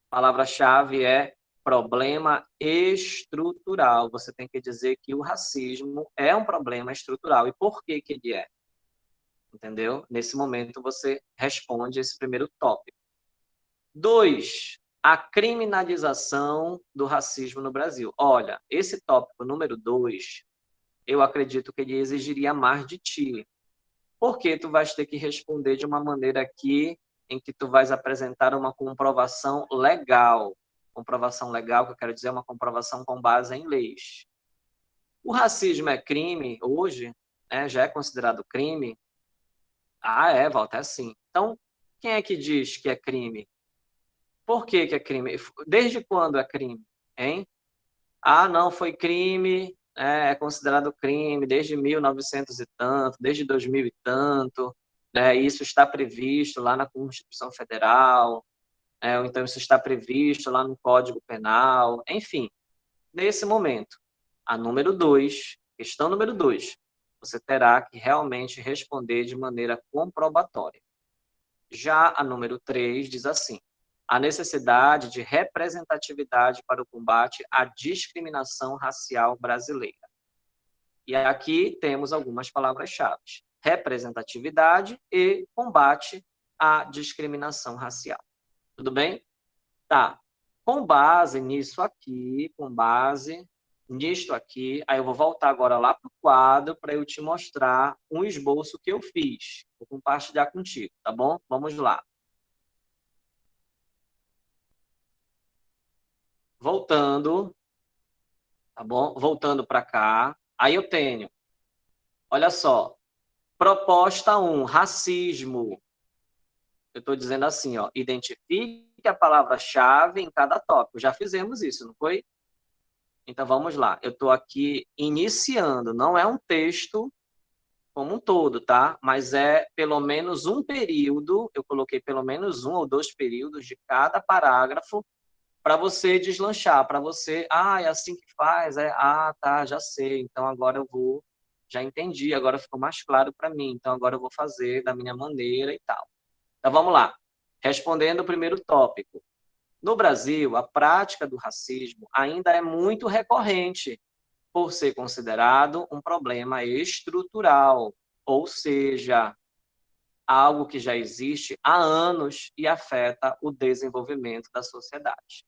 A palavra-chave é problema estrutural. Você tem que dizer que o racismo é um problema estrutural. E por que que ele é? Entendeu? Nesse momento você responde esse primeiro tópico. 2, a criminalização do racismo no Brasil. Olha, esse tópico número 2, eu acredito que ele exigiria mais de ti, porque tu vais ter que responder de uma maneira aqui em que tu vais apresentar uma comprovação legal. Comprovação legal, que eu quero dizer, é uma comprovação com base em leis. O racismo é crime hoje? Né? Já é considerado crime? Ah, é, Walter, é sim. Então, quem é que diz que é crime? Por que que é crime? Desde quando é crime? Hein? Ah, não, foi crime, é considerado crime desde 1900 e tanto, desde 2000 e tanto, né? Isso está previsto lá na Constituição Federal, ou então isso está previsto lá no Código Penal, enfim. Nesse momento, a número 2, questão número 2, você terá que realmente responder de maneira comprobatória. Já a número 3 diz assim: a necessidade de representatividade para o combate à discriminação racial brasileira. E aqui temos algumas palavras-chave: representatividade e combate à discriminação racial. Tudo bem? Tá. Com base nisso aqui, com base nisto aqui, aí eu vou voltar agora lá para o quadro para eu te mostrar um esboço que eu fiz. Vou compartilhar contigo, tá bom? Vamos lá. Voltando, tá bom? Voltando para cá. Aí eu tenho, olha só, proposta 1, racismo. Eu estou dizendo assim, ó, identifique a palavra-chave em cada tópico. Já fizemos isso, não foi? Então vamos lá. Eu estou aqui iniciando, não é um texto como um todo, tá? Mas é pelo menos um período, eu coloquei pelo menos um ou dois períodos de cada parágrafo para você deslanchar, para você, é assim que faz, tá, já sei, então agora eu vou, já entendi, agora ficou mais claro para mim, então agora eu vou fazer da minha maneira e tal. Então vamos lá. Respondendo o primeiro tópico. No Brasil, a prática do racismo ainda é muito recorrente, por ser considerado um problema estrutural, ou seja, algo que já existe há anos e afeta o desenvolvimento da sociedade.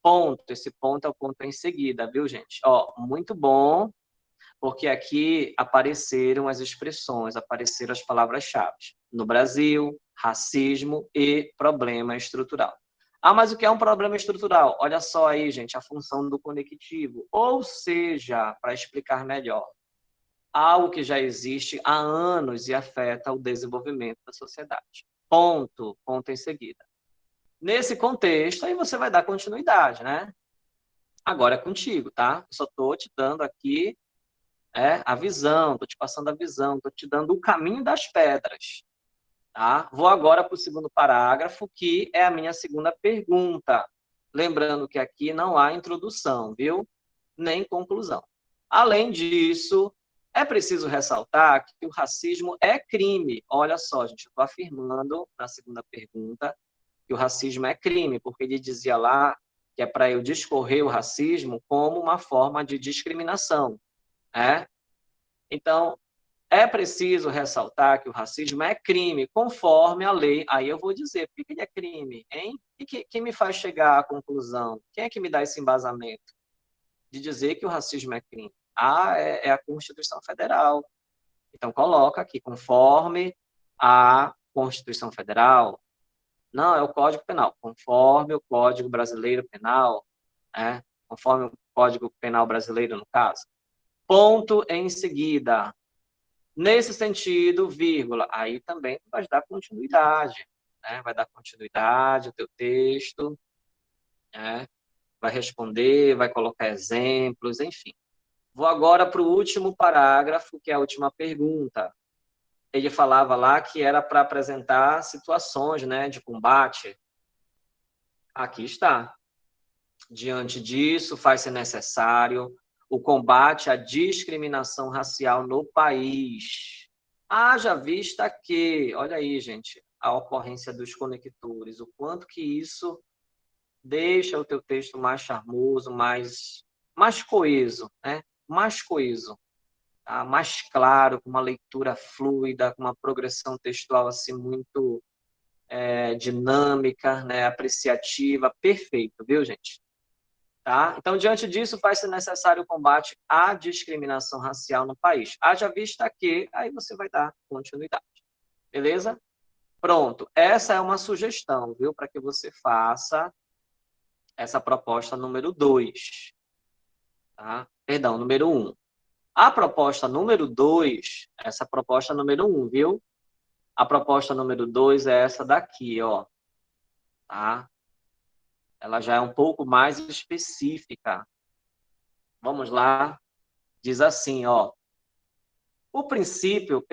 Ponto, esse ponto é o ponto em seguida, viu, gente? Ó, muito bom, porque aqui apareceram as expressões, apareceram as palavras-chave. No Brasil, racismo e problema estrutural. Ah, mas o que é um problema estrutural? Olha só aí, gente, a função do conectivo. Ou seja, para explicar melhor, algo que já existe há anos e afeta o desenvolvimento da sociedade. Ponto, ponto em seguida. Nesse contexto, aí você vai dar continuidade, né? Agora é contigo, tá? Eu só estou te dando aqui a visão, estou te passando a visão, estou te dando o caminho das pedras, tá? Vou agora para o segundo parágrafo, que é a minha segunda pergunta. Lembrando que aqui não há introdução, viu? Nem conclusão. Além disso, é preciso ressaltar que o racismo é crime. Olha só, gente, eu estou afirmando na segunda pergunta que o racismo é crime, porque ele dizia lá que é para eu discorrer o racismo como uma forma de discriminação, né? Então, é preciso ressaltar que o racismo é crime, conforme a lei. Aí eu vou dizer, por que ele é crime, hein? E quem me faz chegar à conclusão? Quem é que me dá esse embasamento de dizer que o racismo é crime? É a Constituição Federal. Então, coloca aqui, conforme a Constituição Federal. Não, é o Código Penal, conforme o Código Brasileiro Penal, né? Conforme o Código Penal Brasileiro, no caso. Ponto em seguida. Nesse sentido, vírgula, aí também vai dar continuidade, né? Vai dar continuidade ao teu texto, né? Vai responder, vai colocar exemplos, enfim. Vou agora para o último parágrafo, que é a última pergunta. Ele falava lá que era para apresentar situações, né, de combate. Aqui está. Diante disso, faz-se necessário o combate à discriminação racial no país. Haja vista que, olha aí, gente, a ocorrência dos conectores, o quanto que isso deixa o teu texto mais charmoso, mais coeso, né? Mais coeso, tá? Mais claro, com uma leitura fluida, com uma progressão textual assim muito dinâmica, né? Apreciativa, perfeito, viu, gente? Tá? Então, diante disso, faz-se necessário o combate à discriminação racial no país. Haja vista que, aí você vai dar continuidade. Beleza? Pronto. Essa é uma sugestão, viu? Para que você faça essa proposta número 2. Tá? Perdão, número 1. A proposta número 2, essa proposta número 1, viu? A proposta número 2 é essa daqui, ó. Tá? Ela já é um pouco mais específica. Vamos lá. Diz assim, ó. O primeiro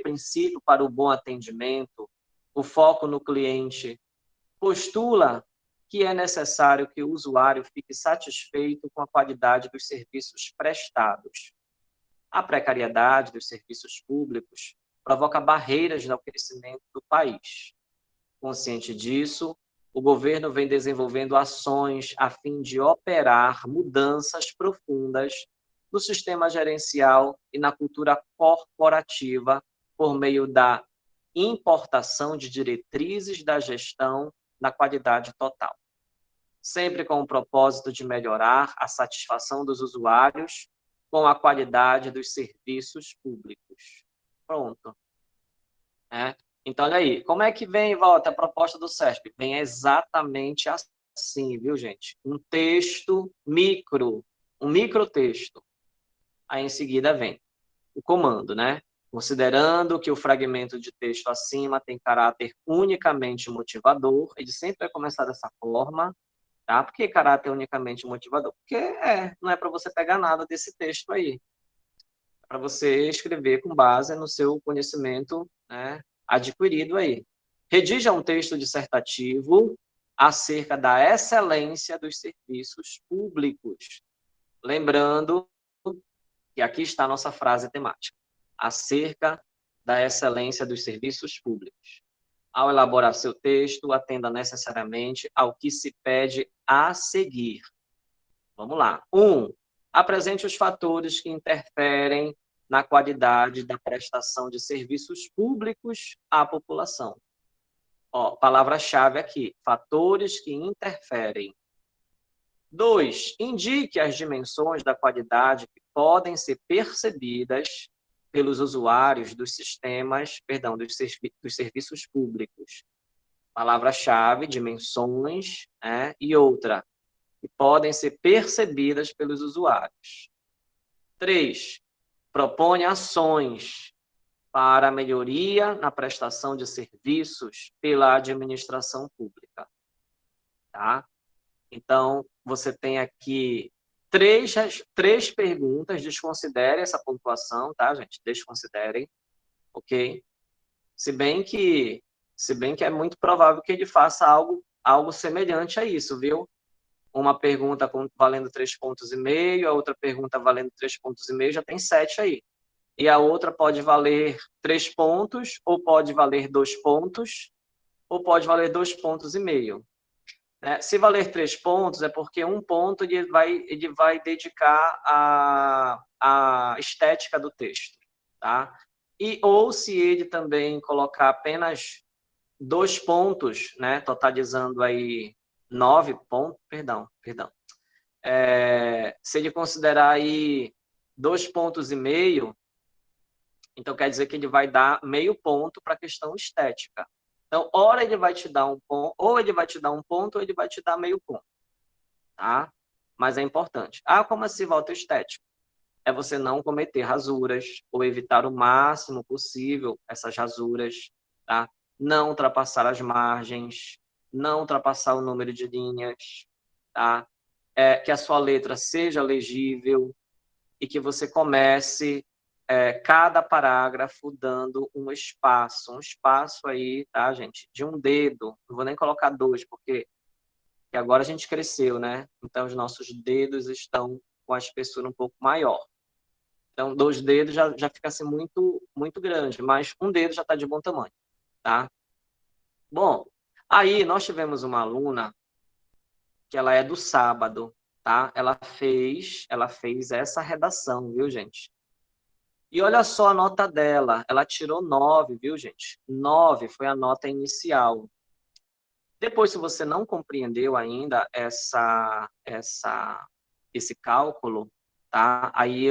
princípio para o bom atendimento, o foco no cliente, postula que é necessário que o usuário fique satisfeito com a qualidade dos serviços prestados. A precariedade dos serviços públicos provoca barreiras no crescimento do país. Consciente disso, o governo vem desenvolvendo ações a fim de operar mudanças profundas no sistema gerencial e na cultura corporativa por meio da importação de diretrizes da gestão na qualidade total, sempre com o propósito de melhorar a satisfação dos usuários com a qualidade dos serviços públicos. Pronto. Então, olha aí, como é que vem e volta a proposta do SESP? Vem exatamente assim, viu, gente? Um texto micro, um microtexto. Aí, em seguida, vem o comando, né? Considerando que o fragmento de texto acima tem caráter unicamente motivador, ele sempre vai começar dessa forma, tá? Por que caráter unicamente motivador? Porque não é para você pegar nada desse texto aí. É para você escrever com base no seu conhecimento, né, adquirido aí. Redija um texto dissertativo acerca da excelência dos serviços públicos. Lembrando que aqui está a nossa frase temática. Acerca da excelência dos serviços públicos. Ao elaborar seu texto, atenda necessariamente ao que se pede a seguir. Vamos lá. 1. Apresente os fatores que interferem na qualidade da prestação de serviços públicos à população. Ó, palavra-chave aqui, fatores que interferem. 2. Indique as dimensões da qualidade que podem ser percebidas pelos usuários dos sistemas, dos serviços públicos. Palavra-chave, dimensões, e outra, que podem ser percebidas pelos usuários. 3. Propõe ações para a melhoria na prestação de serviços pela administração pública. Tá? Então, você tem aqui três perguntas, desconsidere essa pontuação, tá, gente? Desconsiderem, ok? Se bem que é muito provável que ele faça algo semelhante a isso, viu? Uma pergunta valendo 3,5 pontos, a outra pergunta valendo 3,5 pontos, já tem 7 aí. E a outra pode valer 3 pontos, ou pode valer 2 pontos, ou pode valer 2,5 pontos. Né? Se valer 3 pontos, é porque 1 ponto ele vai dedicar à estética do texto. Tá? Ou se ele também colocar apenas 2 pontos, né, totalizando aí 9 pontos, perdão. Se ele considerar aí 2,5 pontos, então quer dizer que ele vai dar meio ponto para a questão estética, Então, ora ele vai te dar um ponto, ou ele vai te dar um ponto, ou ele vai te dar meio ponto, tá? Mas é importante. Ah, como assim volta estético? É você não cometer rasuras, ou evitar o máximo possível essas rasuras, tá? Não ultrapassar as margens, não ultrapassar o número de linhas, tá? Que a sua letra seja legível e que você comece cada parágrafo dando um espaço aí, tá, gente? De um dedo, não vou nem colocar dois, porque agora a gente cresceu, né? Então os nossos dedos estão com a espessura um pouco maior. Então, 2 dedos já fica assim muito, muito grande, mas um dedo já está de bom tamanho, tá? Bom, aí nós tivemos uma aluna que ela é do sábado, tá? Ela fez essa redação, viu, gente? E olha só a nota dela, ela tirou 9, viu, gente? 9 foi a nota inicial. Depois, se você não compreendeu ainda esse cálculo, tá? Aí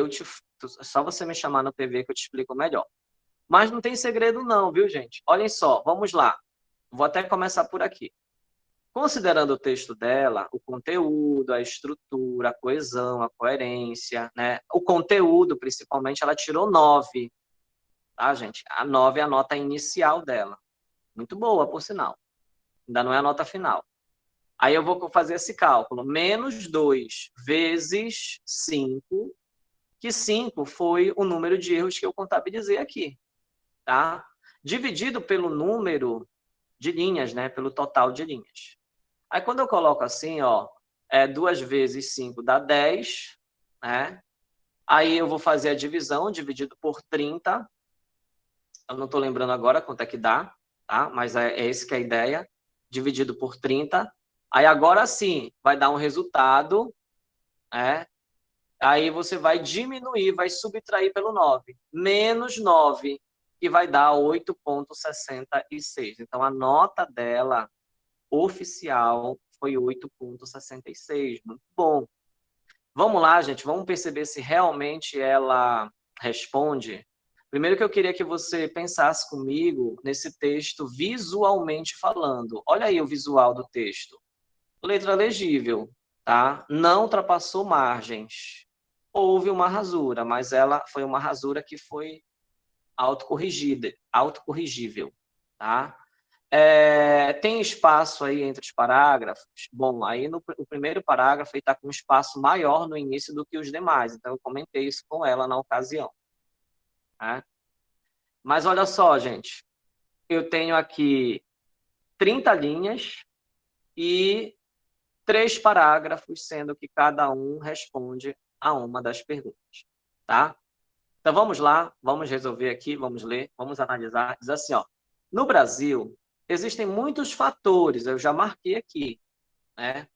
só você me chamar no PV que eu te explico melhor. Mas não tem segredo não, viu, gente? Olhem só, vamos lá. Vou até começar por aqui. Considerando o texto dela, o conteúdo, a estrutura, a coesão, a coerência, né? O conteúdo, principalmente, ela tirou 9, tá, gente? A 9 é a nota inicial dela. Muito boa, por sinal. Ainda não é a nota final. Aí eu vou fazer esse cálculo. Menos 2 vezes 5, que 5 foi o número de erros que eu contabilizei aqui, tá? Dividido pelo número de linhas, né? Pelo total de linhas. Aí quando eu coloco assim, ó, 2 vezes 5 dá 10, né? Aí eu vou fazer a divisão, dividido por 30. Eu não estou lembrando agora quanto é que dá, tá? Mas é esse que é a ideia. Dividido por 30. Aí agora sim, vai dar um resultado, né? Aí você vai diminuir, vai subtrair pelo 9. Menos 9, que vai dar 8,66. Então, a nota dela oficial foi 8,66. Muito bom. Vamos lá, gente. Vamos perceber se realmente ela responde. Primeiro que eu queria que você pensasse comigo nesse texto visualmente falando. Olha aí o visual do texto. Letra legível, tá? Não ultrapassou margens. Houve uma rasura, mas ela foi uma rasura que foi autocorrigível, tá? Tem espaço aí entre os parágrafos? Bom, aí o primeiro parágrafo está com um espaço maior no início do que os demais, então eu comentei isso com ela na ocasião. Tá? Mas olha só, gente, eu tenho aqui 30 linhas e 3 parágrafos, sendo que cada um responde a uma das perguntas, tá? Então vamos lá, vamos resolver aqui, vamos ler, vamos analisar. Diz assim, ó, no Brasil existem muitos fatores, eu já marquei aqui, né?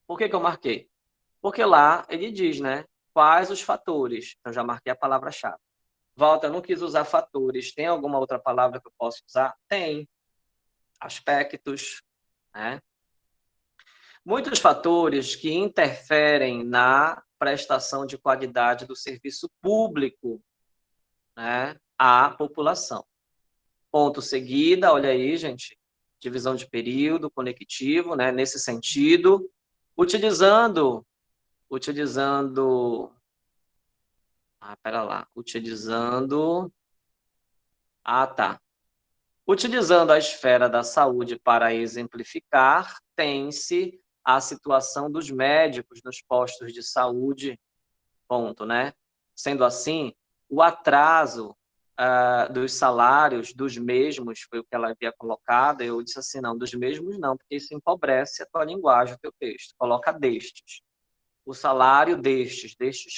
Por que eu marquei? Porque lá ele diz, né? Quais os fatores? Então já marquei a palavra-chave. Walter, eu não quis usar fatores. Tem alguma outra palavra que eu posso usar? Tem. Aspectos, né? Muitos fatores que interferem na prestação de qualidade do serviço público, né, à população. Ponto seguida, olha aí, gente, divisão de período, conectivo, né, nesse sentido, utilizando, pera lá, tá. Utilizando a esfera da saúde para exemplificar, tem-se a situação dos médicos nos postos de saúde, ponto, né? Sendo assim, o atraso dos salários dos mesmos, foi o que ela havia colocado, eu disse assim, não, dos mesmos não, porque isso empobrece a tua linguagem, o teu texto. Coloca destes. O salário destes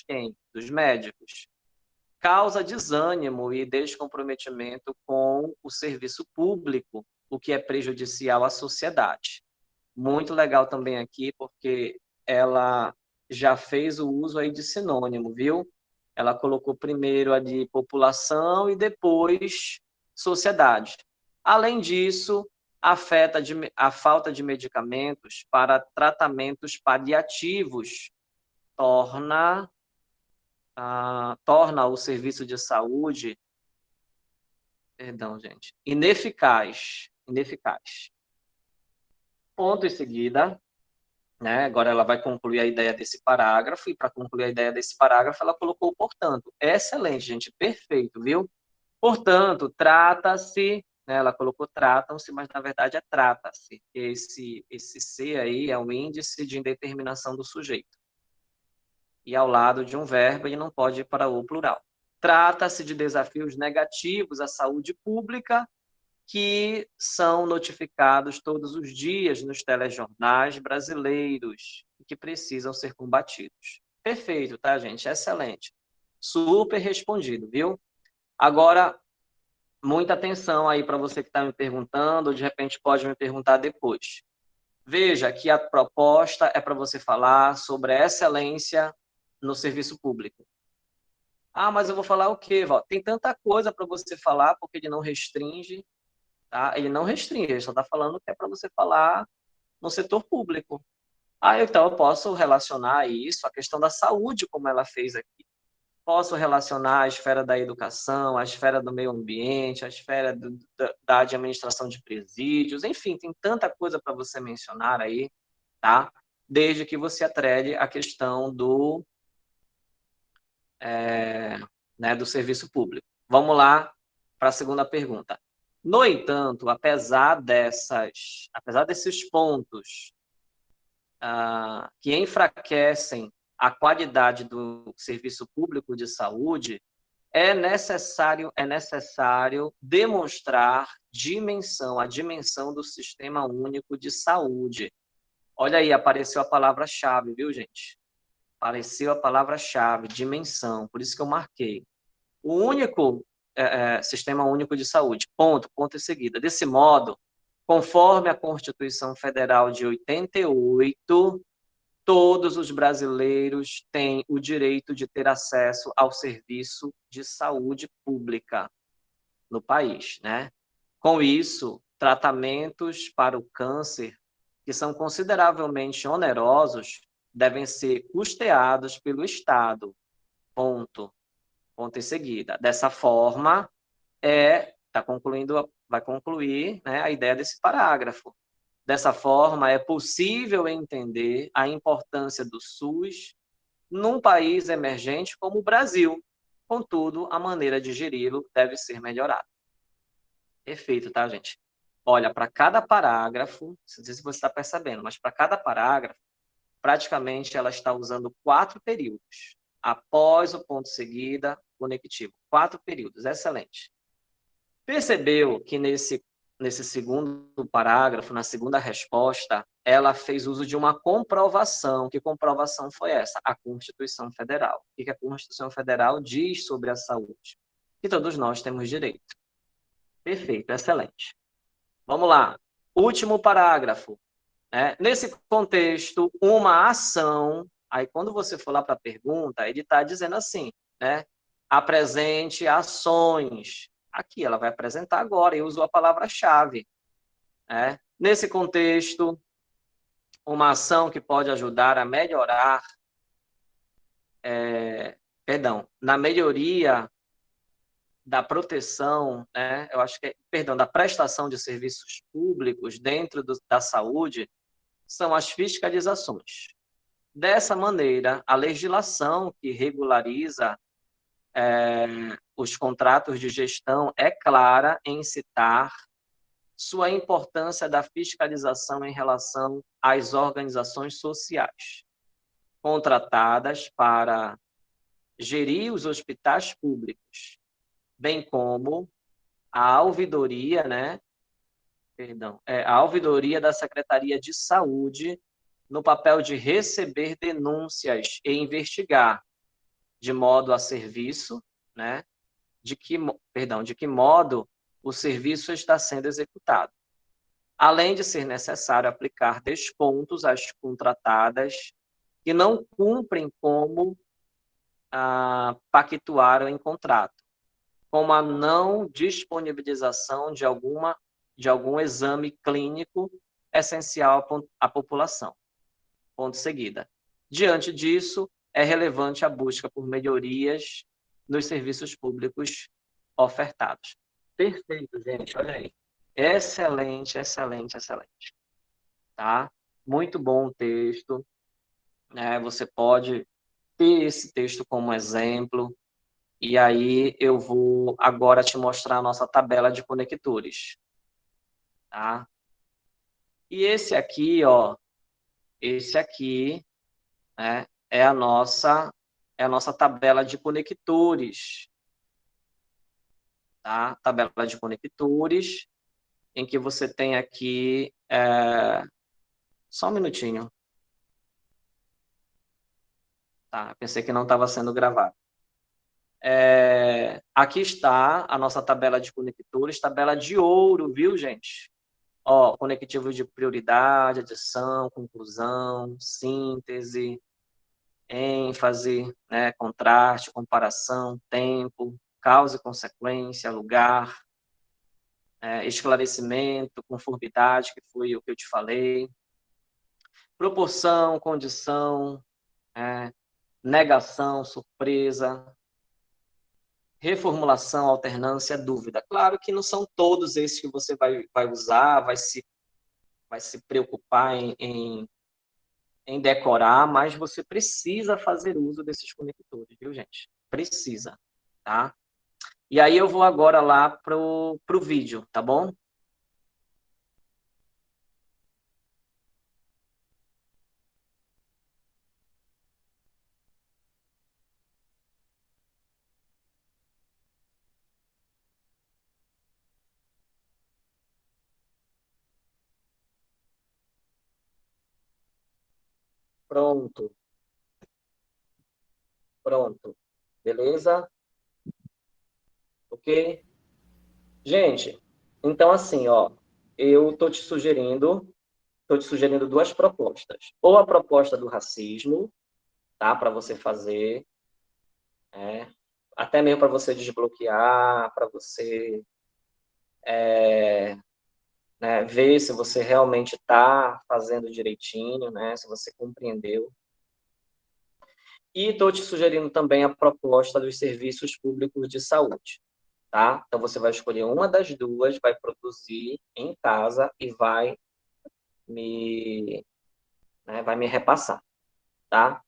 quem? Dos médicos. Causa desânimo e descomprometimento com o serviço público, o que é prejudicial à sociedade. Muito legal também aqui, porque ela já fez o uso aí de sinônimo, viu? Ela colocou primeiro a de população e depois sociedade. Além disso, a falta de medicamentos para tratamentos paliativos torna, torna o serviço de saúde Perdão, gente. Ineficaz. Ineficaz. Ponto em seguida, né? Agora ela vai concluir a ideia desse parágrafo, e para concluir a ideia desse parágrafo, ela colocou portanto. Excelente, gente. Perfeito, viu? Portanto, trata-se, né? Ela colocou tratam-se, mas na verdade é trata-se. Esse C aí é o índice de indeterminação do sujeito. E ao lado de um verbo, ele não pode ir para o plural. Trata-se de desafios negativos à saúde pública que são notificados todos os dias nos telejornais brasileiros e que precisam ser combatidos. Perfeito, tá, gente? Excelente. Super respondido, viu? Agora, muita atenção aí para você que está me perguntando, ou de repente pode me perguntar depois. Veja que a proposta é para você falar sobre a excelência no serviço público. Ah, mas eu vou falar o quê, Val? Tem tanta coisa para você falar, porque ele não restringe, tá? Ele não restringe, ele só está falando que é para você falar no setor público. Ah, então eu posso relacionar isso à questão da saúde, como ela fez aqui. Posso relacionar a esfera da educação, a esfera do meio ambiente, a esfera da administração de presídios, enfim, tem tanta coisa para você mencionar aí, tá? Desde que você atrele a questão né, do serviço público. Vamos lá para a segunda pergunta. No entanto, apesar desses pontos que enfraquecem a qualidade do serviço público de saúde, é necessário demonstrar a dimensão do Sistema Único de Saúde. Olha aí, apareceu a palavra-chave, viu, gente? Apareceu a palavra-chave, dimensão, por isso que eu marquei. O único Sistema Único de Saúde, ponto em seguida. Desse modo, conforme a Constituição Federal de 88, todos os brasileiros têm o direito de ter acesso ao serviço de saúde pública no país, né? Com isso, tratamentos para o câncer, que são consideravelmente onerosos, devem ser custeados pelo Estado. Ponto em seguida. Dessa forma, vai concluir, né, a ideia desse parágrafo. Dessa forma, é possível entender a importância do SUS num país emergente como o Brasil. Contudo, a maneira de geri-lo deve ser melhorada. Perfeito, tá, gente? Olha, para cada parágrafo, não sei se você está percebendo, mas para cada parágrafo, praticamente ela está usando 4 períodos. Após o ponto seguida, conectivo. 4 períodos, excelente. Percebeu que nesse segundo parágrafo, na segunda resposta, ela fez uso de uma comprovação. Que comprovação foi essa? A Constituição Federal. O que a Constituição Federal diz sobre a saúde? Que todos nós temos direito. Perfeito, excelente. Vamos lá. Último parágrafo. Nesse contexto, uma ação. Aí, quando você for lá para a pergunta, ele está dizendo assim, né? Apresente ações. Aqui, ela vai apresentar agora e usou a palavra-chave. Nesse contexto, uma ação que pode ajudar a melhorar, na melhoria da proteção, né? Eu acho que da prestação de serviços públicos dentro da saúde, são as fiscalizações. Dessa maneira, a legislação que regulariza os contratos de gestão é clara em citar sua importância da fiscalização em relação às organizações sociais contratadas para gerir os hospitais públicos, bem como a ouvidoria, a ouvidoria da Secretaria de Saúde no papel de receber denúncias e investigar de modo a serviço, né? De que modo o serviço está sendo executado. Além de ser necessário aplicar descontos às contratadas que não cumprem como pactuaram em contrato, como a não disponibilização de algum exame clínico essencial à população. Ponto seguida. Diante disso, é relevante a busca por melhorias nos serviços públicos ofertados. Perfeito, gente. Olha aí. Excelente, excelente, excelente. Tá? Muito bom o texto. Né? Você pode ter esse texto como exemplo. E aí eu vou agora te mostrar a nossa tabela de conectores. Tá? E esse aqui, né, é a nossa tabela de conectores. Tá? Tabela de conectores, em que você tem aqui. Só um minutinho. Tá, pensei que não estava sendo gravado. Aqui está a nossa tabela de conectores, tabela de ouro, viu, gente? Ó, conectivo de prioridade, adição, conclusão, síntese, ênfase, né, contraste, comparação, tempo, causa e consequência, lugar, esclarecimento, conformidade, que foi o que eu te falei, proporção, condição, negação, surpresa, reformulação, alternância, dúvida. Claro que não são todos esses que você vai usar, vai se preocupar em decorar, mas você precisa fazer uso desses conectores, viu, gente? Precisa, tá? E aí eu vou agora lá pro vídeo, tá bom? Pronto, pronto. Beleza? Ok? Gente, então assim, ó, eu tô te sugerindo duas propostas. Ou a proposta do racismo, tá? Para você fazer, né? Até mesmo para você desbloquear, para você né, ver se você realmente está fazendo direitinho, né? Se você compreendeu. E estou te sugerindo também a proposta dos serviços públicos de saúde, tá? Então você vai escolher uma das duas, vai produzir em casa e me, vai me repassar, tá?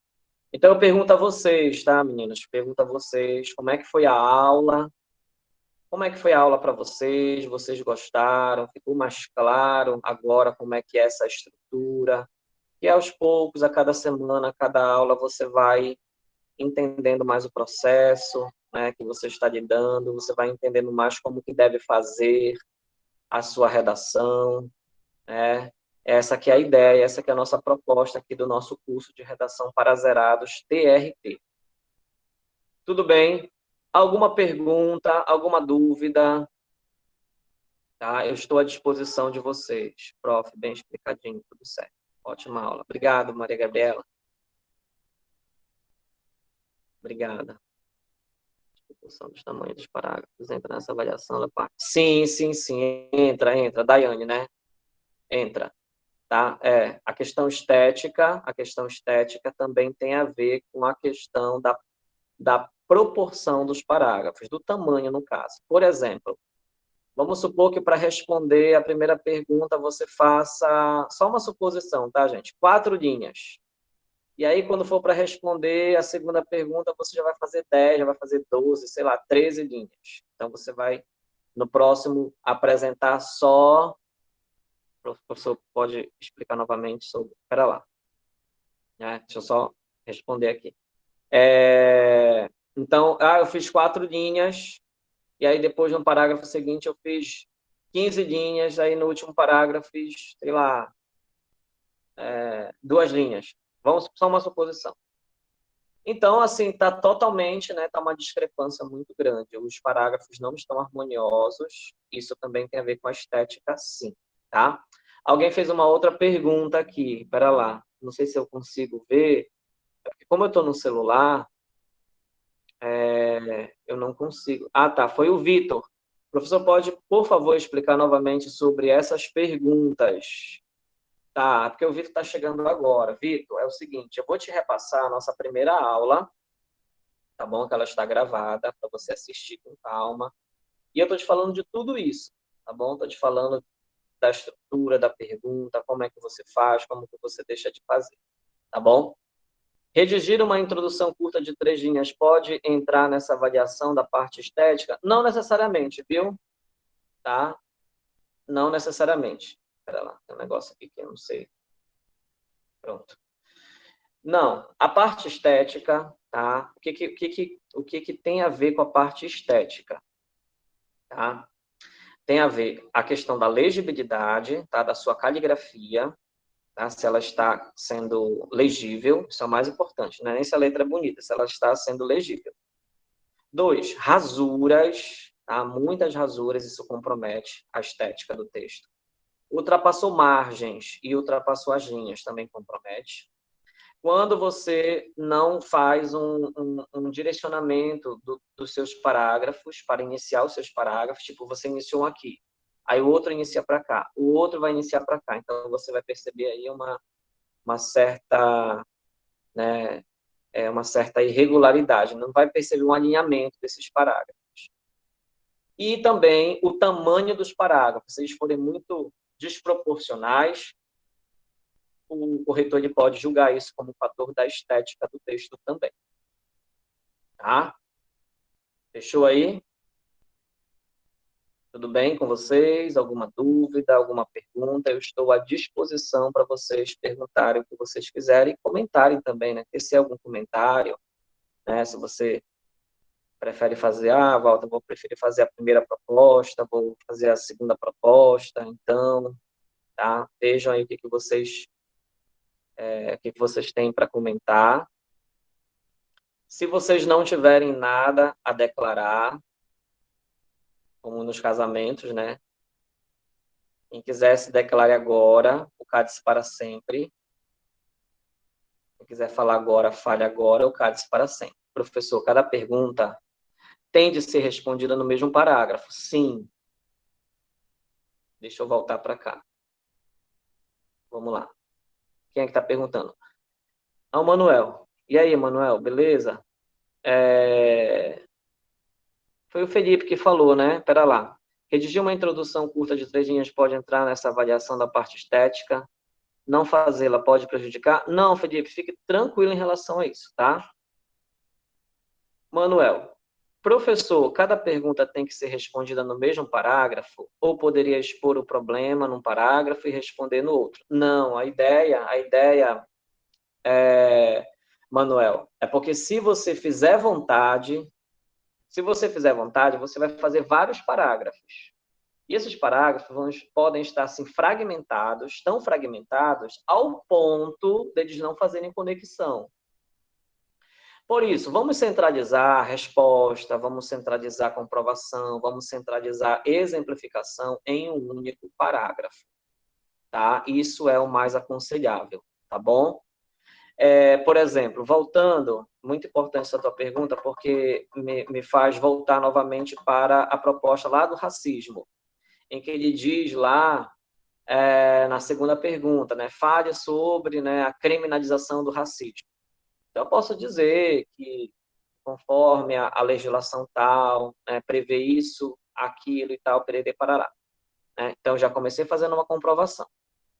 Então eu pergunto a vocês, tá, meninas? Pergunto a vocês como é que foi a aula. Como é que foi a aula para vocês? Vocês gostaram? Ficou mais claro agora como é que é essa estrutura? E aos poucos, a cada semana, a cada aula, você vai entendendo mais o processo, né, que você está lidando, você vai entendendo mais como que deve fazer a sua redação, né? Essa que é a ideia, essa que é a nossa proposta aqui do nosso curso de redação para zerados TRT. Tudo bem? Alguma pergunta, alguma dúvida? Tá? Eu estou à disposição de vocês. Prof, bem explicadinho, tudo certo. Ótima aula. Obrigado, Maria Gabriela. Obrigada. Função dos tamanhos dos parágrafos entra nessa avaliação da parte. Sim, sim, sim. Entra. Daiane, né? Entra. Tá? A questão estética também tem a ver com a questão da proporção dos parágrafos, do tamanho, no caso. Por exemplo, vamos supor que para responder a primeira pergunta você faça só uma suposição, tá, gente? 4 linhas. E aí, quando for para responder a segunda pergunta, você já vai fazer 10, já vai fazer 12, sei lá, 13 linhas. Então, você vai, no próximo, apresentar só. O professor pode explicar novamente sobre. Espera lá. Né? Deixa eu só responder aqui. Então, eu fiz 4 linhas, e aí depois, no parágrafo seguinte, eu fiz 15 linhas, aí no último parágrafo fiz, sei lá, 2 linhas. Vamos, só uma suposição. Então, assim, está totalmente, né, tá uma discrepância muito grande. Os parágrafos não estão harmoniosos. Isso também tem a ver com a estética, sim, tá? Alguém fez uma outra pergunta aqui. Espera lá. Não sei se eu consigo ver. Porque como eu estou no celular, eu não consigo. Ah, tá. Foi o Vitor. O professor pode, por favor, explicar novamente sobre essas perguntas? Tá, porque o Vitor está chegando agora. Vitor, é o seguinte, eu vou te repassar a nossa primeira aula, tá bom? Que ela está gravada para você assistir com calma. E eu estou te falando de tudo isso, tá bom? Estou te falando da estrutura, da pergunta, como é que você faz, como que você deixa de fazer, tá bom? Redigir uma introdução curta de 3 linhas pode entrar nessa avaliação da parte estética? Não necessariamente, viu? Tá? Não necessariamente. Espera lá, tem um negócio aqui que eu não sei. Pronto. Não, a parte estética, tá? O que tem a ver com a parte estética, tá? Tem a ver a questão da legibilidade, tá? Da sua caligrafia, tá? Se ela está sendo legível, isso é o mais importante, não é nem se a letra é bonita, se ela está sendo legível. 2, rasuras, tá? Muitas rasuras, isso compromete a estética do texto. Ultrapassou margens e ultrapassou as linhas, também compromete. Quando você não faz um direcionamento dos seus parágrafos para iniciar os seus parágrafos, tipo, você iniciou um aqui, aí o outro inicia para cá, o outro vai iniciar para cá. Então, você vai perceber aí uma certa, né, uma certa irregularidade, não vai perceber um alinhamento desses parágrafos. E também o tamanho dos parágrafos, se eles forem muito desproporcionais, o corretor ele pode julgar isso como um fator da estética do texto também. Tá? Fechou aí? Tudo bem com vocês? Alguma dúvida, alguma pergunta? Eu estou à disposição para vocês perguntarem o que vocês quiserem e comentarem também, né? Se algum comentário, né? Se você prefere fazer, Walter, vou preferir fazer a primeira proposta, vou fazer a segunda proposta, então, tá? Vejam aí o que vocês têm para comentar. Se vocês não tiverem nada a declarar, como nos casamentos, né? Quem quiser se declare agora, o cálice para sempre. Quem quiser falar agora, fale agora, o cálice para sempre. Professor, cada pergunta tem de ser respondida no mesmo parágrafo? Sim. Deixa eu voltar para cá. Vamos lá. Quem é que está perguntando? O Manuel. E aí, Manuel, beleza? Foi o Felipe que falou, né? Pera lá. Redigir uma introdução curta de 3 linhas pode entrar nessa avaliação da parte estética? Não fazê-la pode prejudicar? Não, Felipe, fique tranquilo em relação a isso, tá? Manuel, professor, cada pergunta tem que ser respondida no mesmo parágrafo? Ou poderia expor o problema num parágrafo e responder no outro? Não, Manuel, é porque se você fizer vontade, você vai fazer vários parágrafos. E esses parágrafos podem estar assim, fragmentados, tão fragmentados, ao ponto deles não fazerem conexão. Por isso, vamos centralizar a resposta, vamos centralizar a comprovação, vamos centralizar a exemplificação em um único parágrafo, tá? Isso é o mais aconselhável, tá bom? Por exemplo, voltando, muito importante essa tua pergunta, porque me faz voltar novamente para a proposta lá do racismo, em que ele diz lá, na segunda pergunta, né, fale sobre, né, a criminalização do racismo. Então, eu posso dizer que, conforme a legislação tal, né, prevê isso, aquilo e tal, perere, parará. Né? Então, já comecei fazendo uma comprovação.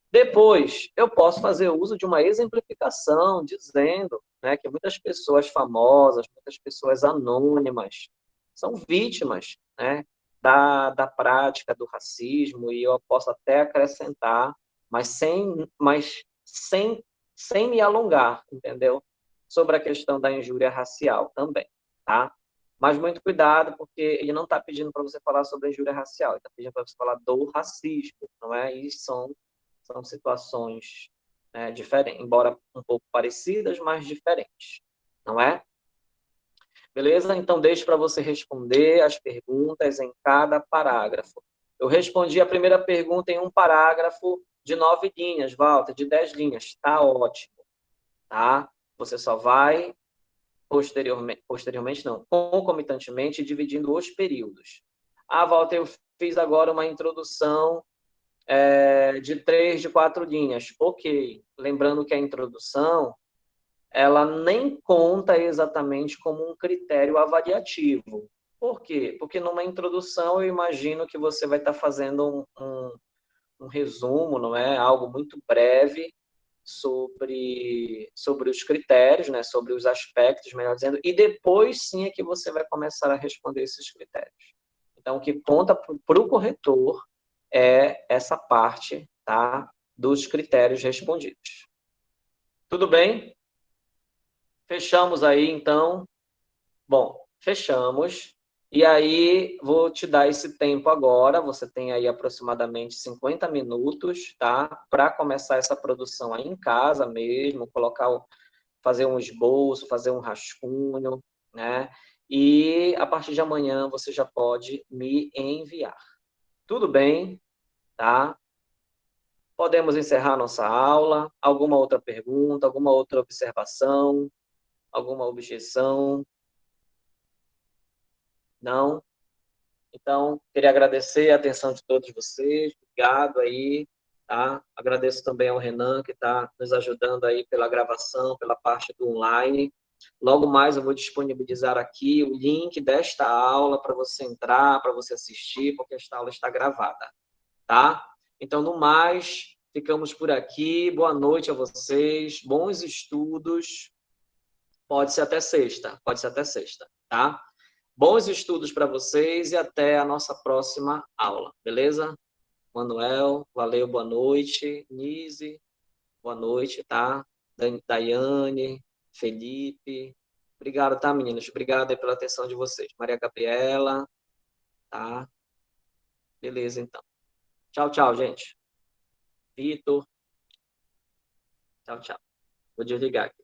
Depois, eu posso fazer uso de uma exemplificação, dizendo, né, que muitas pessoas famosas, muitas pessoas anônimas, são vítimas, né, da prática do racismo, e eu posso até acrescentar, mas sem me alongar, entendeu? Sobre a questão da injúria racial também, tá? Mas muito cuidado, porque ele não está pedindo para você falar sobre a injúria racial, ele está pedindo para você falar do racismo, não é? E são situações, né, diferentes, embora um pouco parecidas, mas diferentes, não é? Beleza? Então, deixo para você responder as perguntas em cada parágrafo. Eu respondi a primeira pergunta em um parágrafo de 9 linhas, Walter, de 10 linhas. Está ótimo, tá? Você só vai posteriormente não, concomitantemente, dividindo os períodos. Walter, eu fiz agora uma introdução de 3, de 4 linhas. Ok. Lembrando que a introdução, ela nem conta exatamente como um critério avaliativo, Por quê? Porque numa introdução eu imagino que você vai estar fazendo um resumo, não é? Algo muito breve sobre os critérios, né? Sobre os aspectos, melhor dizendo, e depois sim é que você vai começar a responder esses critérios. Então, o que conta para o corretor é essa parte, tá? Dos critérios respondidos. Tudo bem? Fechamos aí, então. Bom, fechamos. E aí, vou te dar esse tempo agora. Você tem aí aproximadamente 50 minutos, tá? Para começar essa produção aí em casa mesmo, fazer um esboço, fazer um rascunho, né? E a partir de amanhã você já pode me enviar. Tudo bem, tá? Podemos encerrar nossa aula. Alguma outra pergunta, alguma outra observação, alguma objeção? Não? Então, queria agradecer a atenção de todos vocês. Obrigado aí, tá? Agradeço também ao Renan, que está nos ajudando aí pela gravação, pela parte do online. Logo mais eu vou disponibilizar aqui o link desta aula para você entrar, para você assistir, porque esta aula está gravada, tá? Então, no mais, ficamos por aqui. Boa noite a vocês, bons estudos. Pode ser até sexta, tá? Bons estudos para vocês e até a nossa próxima aula, beleza? Manuel, valeu, boa noite. Nise, boa noite, tá? Daiane, Felipe, obrigado, tá, meninas? Obrigado aí pela atenção de vocês. Maria Gabriela, tá? Beleza, então. Tchau, tchau, gente. Vitor, tchau, tchau. Vou desligar aqui.